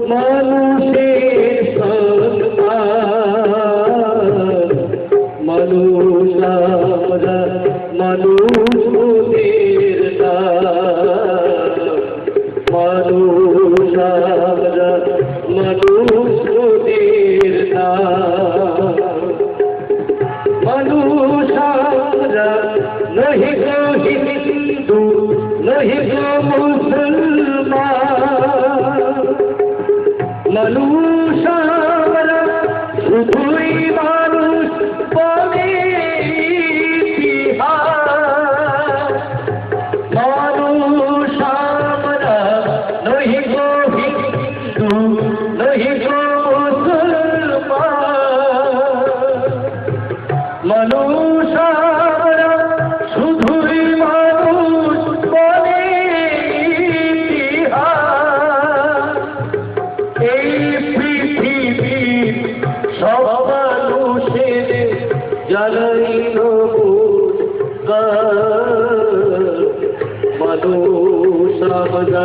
মানুষের সন্তান। মানুষ আমরা, মানুষ মোদের নাম। মানুষ আমরা, মানুষ মোদের নাম। মানুষ আমরা, নহি গো হিন্দু, নহি গো মুসলমান। মানুষ আমরা, শুধুই মানুষ বলে ইতিহাস। মানুষ আমরা, নহি গো হিন্দু, নহি গো মুসলমান। মানুষ আমরা, শুধুই মানুষ বলে ইতিহাস। এই পৃথিবীর সব মানুষের জানাই নমস্কার। মানুষ আমরা,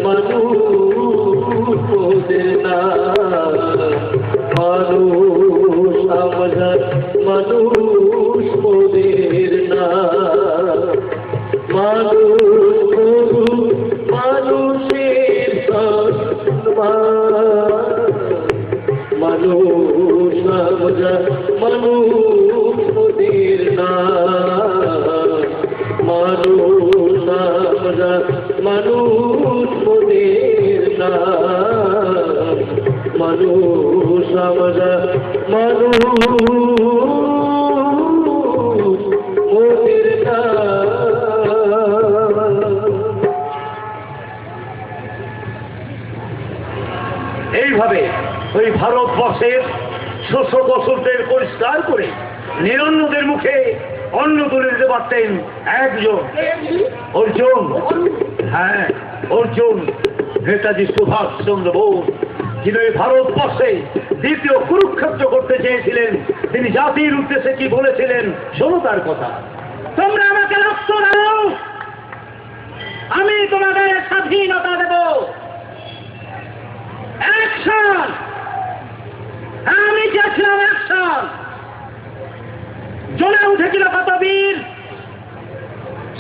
মানুষ মোদের নাম। মানুষ আমরা, মানুষ মোদের নাম। মানুষ গরু, মানুষের সম্মান। মানুষ আমরা, মানুষ মোদের নাম। মানুষ আমরা, মানুষ মোদের নাম। মানুষ আমরা, মানুষ মোদের নাম। এইভাবে ওই ভারতবর্ষের শস্য ফসলদের পরিষ্কার করে নিরন্নদের মুখে অন্ন তুলে দিতে পারতেন একজন, অর্জুন। হ্যাঁ, অর্জুন, নেতাজি সুভাষচন্দ্র বোস, যিনি এই ভারতবর্ষে দ্বিতীয় কুরুক্ষেত্র করতে চেয়েছিলেন। তিনি জাতির উদ্দেশ্যে কি বলেছিলেন, শোনো তার কথা। তোমরা আমাকে রক্ত দাও, আমি তোমাদের স্বাধীনতা দেব। অ্যাকশন! আমি চেয়েছিলাম অ্যাকশন। জ্বলে উঠেছিল কত বীর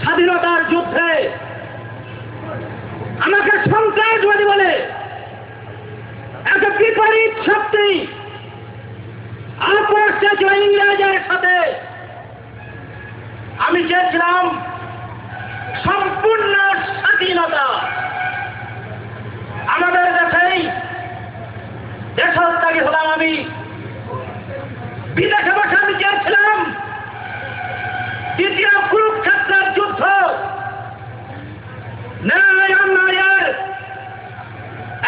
স্বাধীনতার যুদ্ধে। আমাকে সন্ত্রাসবাদী বলে একটা বিপরীত শক্তি আপোষ চেয়েছিল ইংরেজের সাথে। আমি চেয়েছিলাম সম্পূর্ণ স্বাধীনতা। আমাদের দেশেই দেশত্যাগী হলাম আমি। বিদেশে বসে আমি চেয়েছিলাম দ্বিতীয় কুরুক্ষেত্রের যুদ্ধ, ন্যায় অন্যায়ের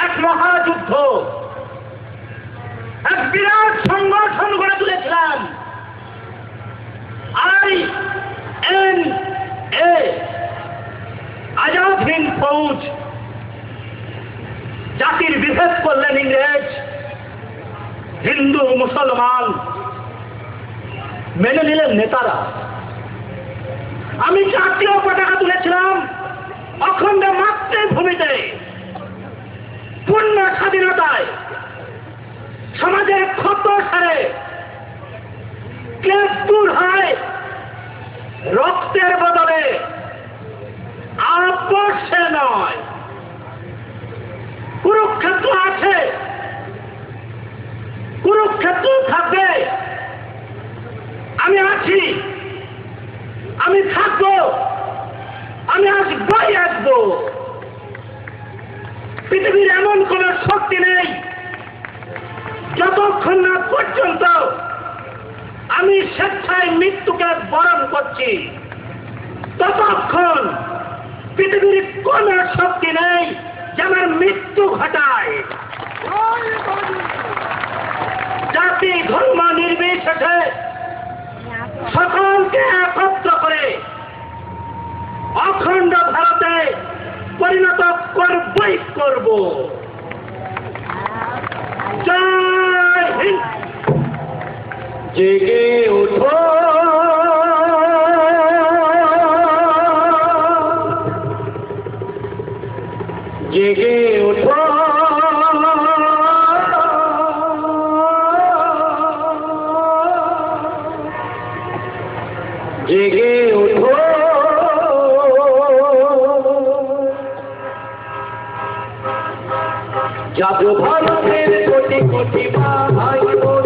এক মহাযুদ্ধ, এক বিরাট সংগঠন গড়ে তুলেছিলাম। INA, আজাদ হিন্দ ফৌজ। জাতির বিভেদ করলেন ইংরেজ, হিন্দু মুসলমান মেনে নিলেন নেতারা। আমি জাতীয় পতাকা তুলেছিলাম অখণ্ড মাতৃভূমিতে, পূর্ণ স্বাধীনতায়। সমাজের ক্ষত সারে, ক্লেশ দূর হয় রক্তের বদলে, আপোষে নয়। কুরুক্ষেত্র আছে, কুরুক্ষেত্র থাকবে। আমি আছি, আমি থাকবো, আমি আসবই আসবো। পৃথিবীর এমন কোন শক্তি নেই যতক্ষণ না পর্যন্ত আমি স্বেচ্ছায় মৃত্যুকে বরণ করছি, ততক্ষণ পৃথিবীর কোন শক্তি নেই যে আমার মৃত্যু ঘটায়। জাতি ধর্ম নির্বিশেষে সবাইকে একত্র করে অখণ্ড ভারতে পরিণত করবই করব। জয় হিন্দ। জেগে ওঠো জেগে ওঠো জেগে ওঠো জাগো ভারতের কোটি কোটি ভাই বোন,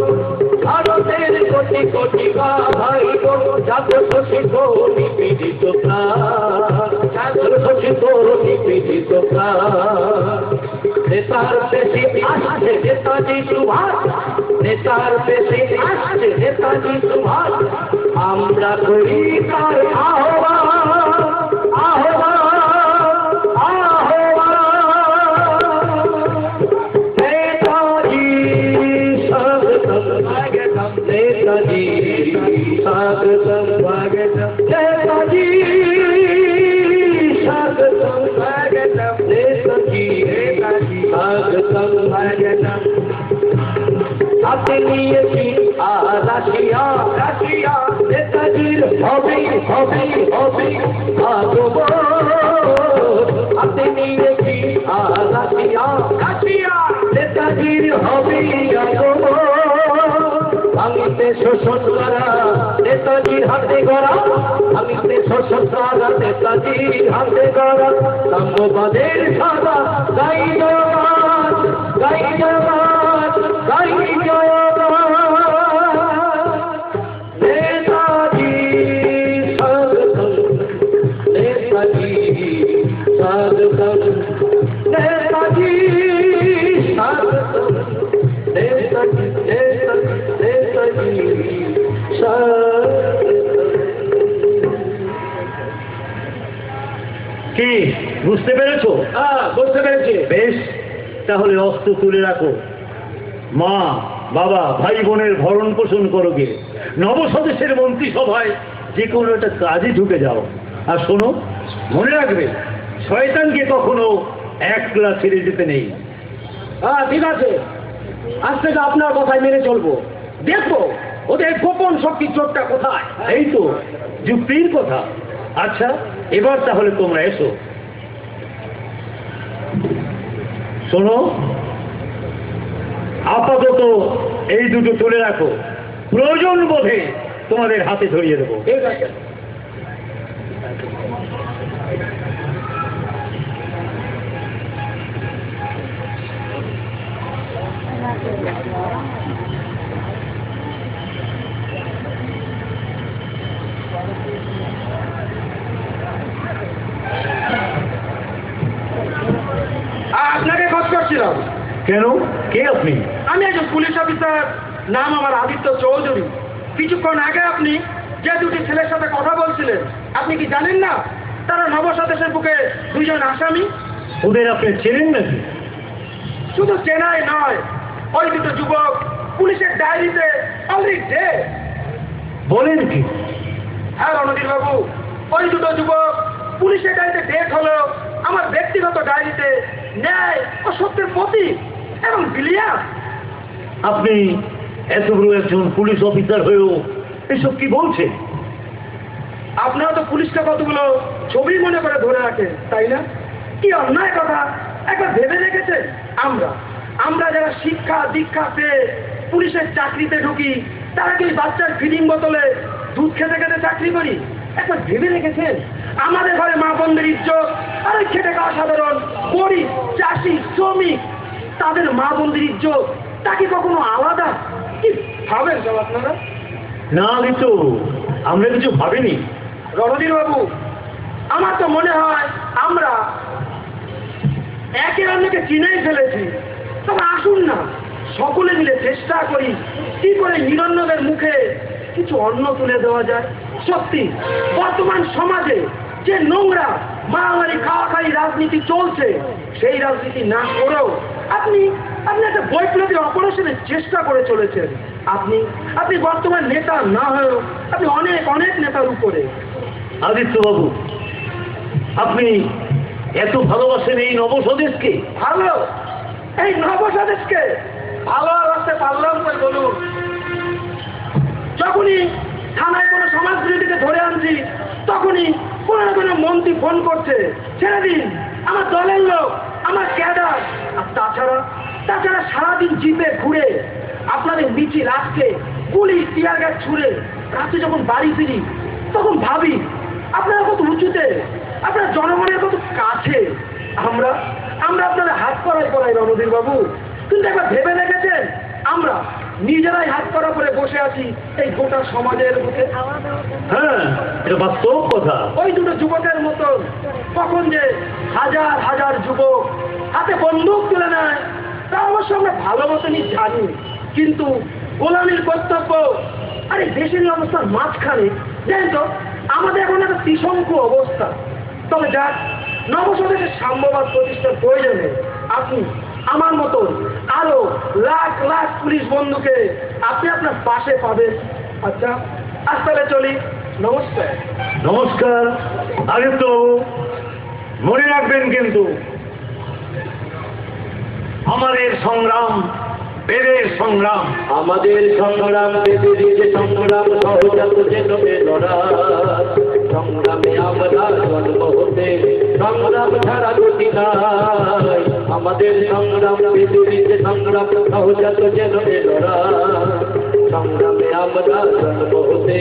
ভারতের কোটি কোটি ভাই বোন, জাগো শোষিত নিপীড়িত প্রাণ, জাগো শোষিত নিপীড়িত প্রাণ। নেতার দেশে আসছে নেতাজি সুভাষ, নেতার দেশে আসছে নেতাজি সুভাষ, আমরা করি তার আহ্বান আহ্বান আহ্বান। নেতাজি স্বাগতম স্বাগতম, নেতাজি স্বাগতম স্বাগতম, নেতাজি স্বাগতম স্বাগতম, নেতাজি স্বাগতম স্বাগতম। হাতে নিয়েছি রাশিয়া রাশিয়া, নেতাজির হবে হবে হবে আগমন। হাতে নিয়েছি রাশিয়া রাশিয়া, নেতাজির হবে আগমন। ভাঙিতে শোষণ করা নেতাজির হাতে গড়া, ভাঙিতে শোষণ করা নেতাজির হাতে গড়া। সাম্যবাদের সাদা গাই জয়গান গাই জয়গান গাই জয়গান। নেতাজি স্বাগতম নেতাজি স্বাগতম, নেতাজি স্বাগতম নেতাজি নেতাজি নেতাজি স্বাগতম। কি বুঝতে পেরেছো? বুঝতে পেরেছি। বেশ, তাহলে অস্ত্র তুলে রাখো। মা বাবা ভাই বোনের ভরণ পোষণ করো গে, নবসদস্যের মন্ত্রিসভায় যে কোনো একটা কাজে ঢুকে যাও। আর শোনো, মনে রাখবে শয়তানকে কখনো একলা ছেড়ে যেতে নেই। ঠিক আছে, আজ থেকে আপনার কথাই মেনে চলবো। দেখবো ওদের গোপন শক্তির চোটটা কোথায়। এই তো যুক্তির কথা। আচ্ছা, এবার তাহলে তোমরা এসো। শোনো, আপাতত এই দুটো তুলে রাখো, প্রয়োজন বোধে তোমাদের হাতে ধরিয়ে দেবো। ঠিক আছে। আপনাকে খোঁজ করছিলাম। কেন? কে আপনি? আমি একজন পুলিশ অফিসার, নাম আমার আদিত্য চৌধুরী। কিছুক্ষণ আগে আপনি যে দুটি ছেলের সাথে কথা বলছিলেন, আপনি কি জানেন না তারা নবসদস্যের বুকে দুইজন আসামি? ওদের আপনি চেনেন নাকি? শুধু চেনাই নয়, ওই দুটো যুবক পুলিশের ডায়েরিতে অলরেডি ডেড। বলেন কি? হ্যাঁ রণধীর বাবু, ওই দুটো যুবক পুলিশের ডায়েরিতে ডেট হলো আমার ব্যক্তিগত ডায়েরিতে ন্যায় ও সত্যের প্রতীক এবং বিলিয়া। আপনি এত বড় একজন পুলিশ অফিসার হয়েও এসব কি বলছেন? আপনারা তো পুলিশকে কতগুলো ছবি মনে করে ধরে রাখেন, তাই না? কি অন্যায় কথা একবার ভেবে রেখেছেন? আমরা যারা শিক্ষা দীক্ষা পেয়ে পুলিশের চাকরিতে ঢুকি, তারা কি বাচ্চার ফিডিং বোতলে দুধ খেতে খেতে চাকরি করি? একবার ভেবে রেখেছেন আমাদের ঘরে মা বোনদের ইজ্জত আর ওই খেটে খাওয়া সাধারণ গরিব চাষি শ্রমিক তাদের মা বোনদের ইজ্জত তা কি কখনো আলাদা? কি ভাবেন সব আপনারা? না তো আমরা কিছু ভাবিনি। রণধীর বাবু, আমার তো মনে হয় আমরা একে অন্যকে চিনেই ফেলেছি। তবে আসুন না সকলে মিলে চেষ্টা করি কি করে নিরন্নদের মুখে কিছু অন্ন তুলে দেওয়া যায়। সত্যি বর্তমান সমাজে যে নোংরা মারামারি খাওয়াখাই রাজনীতি চলছে, সেই রাজনীতি না করেও আপনি আপনি একটা বৈপ্লবী অপারেশনের চেষ্টা করে চলেছেন। আপনি বর্তমান নেতা না হয়েও আপনি অনেক অনেক নেতার উপরে। আদিত্যবাবু, আপনি এত ভালোবাসেন এই নবস্বদেশকে? ভালো, এই নবস্বদেশকে ভালোবাসতে পারলাম তো বলুন। যখনই থানায় কোনো সমাজ বিরোধীকে ধরে আনছি, তখনই কোনো না কোনো মন্ত্রী ফোন করছে, ছেড়ে দিন, আমার দলের লোক, আমার ক্যাডার। আর তাছাড়া সারাদিন জিপে ঘুরে আপনাদের মিছিল আজকে গুলি টিয়ার গ্যাস ছুড়ে রাতে যখন বাড়ি ফিরি, তখন ভাবি আপনারা কত উঁচুতে, আপনারা জনগণের কত কাছে। আমরা আপনাদের হাত করাই রণধীর বাবু, কিন্তু একবার ভেবে দেখেছেন আমরা নিজেরাই হাত করা করে বসে আছি এই গোটা সমাজের বুকে। হ্যাঁ, এটা বাস্তব কথা। ওই দুটো যুবকের মতন কখন যে হাজার হাজার যুবক হাতে বন্দুক তুলে নেয়, তা অবশ্য আমরা ভালো মতনই জানি। কিন্তু গোলামীর কর্তব্য আর এই দেশের অবস্থার মাঝখানে জানেন তো আমাদের এখন একটা ত্রিশঙ্কু অবস্থা। তবে যাক, নবস্বদেশের সাম্যবাদ প্রতিষ্ঠার প্রয়োজনে আপনি আমার মতন আরো লাখ লাখ পুলিশ বন্ধুকে আপনি আপনার পাশে পাবেন। আচ্ছা, আজ তাহলে চলি। নমস্কার। নমস্কার আদিত্যবাবু, মনে রাখবেন কিন্তু আমাদের সংগ্রাম বেদের সংগ্রাম। আমাদের সংগ্রাম বেঁধে দিতে সংগ্রাম সহজাত জেনবে লড়াই। সংগ্রামে আমরা জন্ম হতে সংগ্রাম ছাড়া গতি নাই। আমাদের সংগ্রাম বেঁধে দিতে সংগ্রাম সহজাত জেনবে লড়াই। সংগ্রামে আমরা জন্ম হতে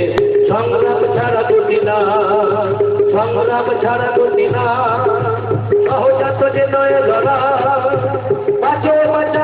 সংগ্রাম ছাড়া গতি নাই। সংগ্রাম ছাড়া গতি নাই, সহজাত যে নয় লড়াই। বাঁচো বাঁচো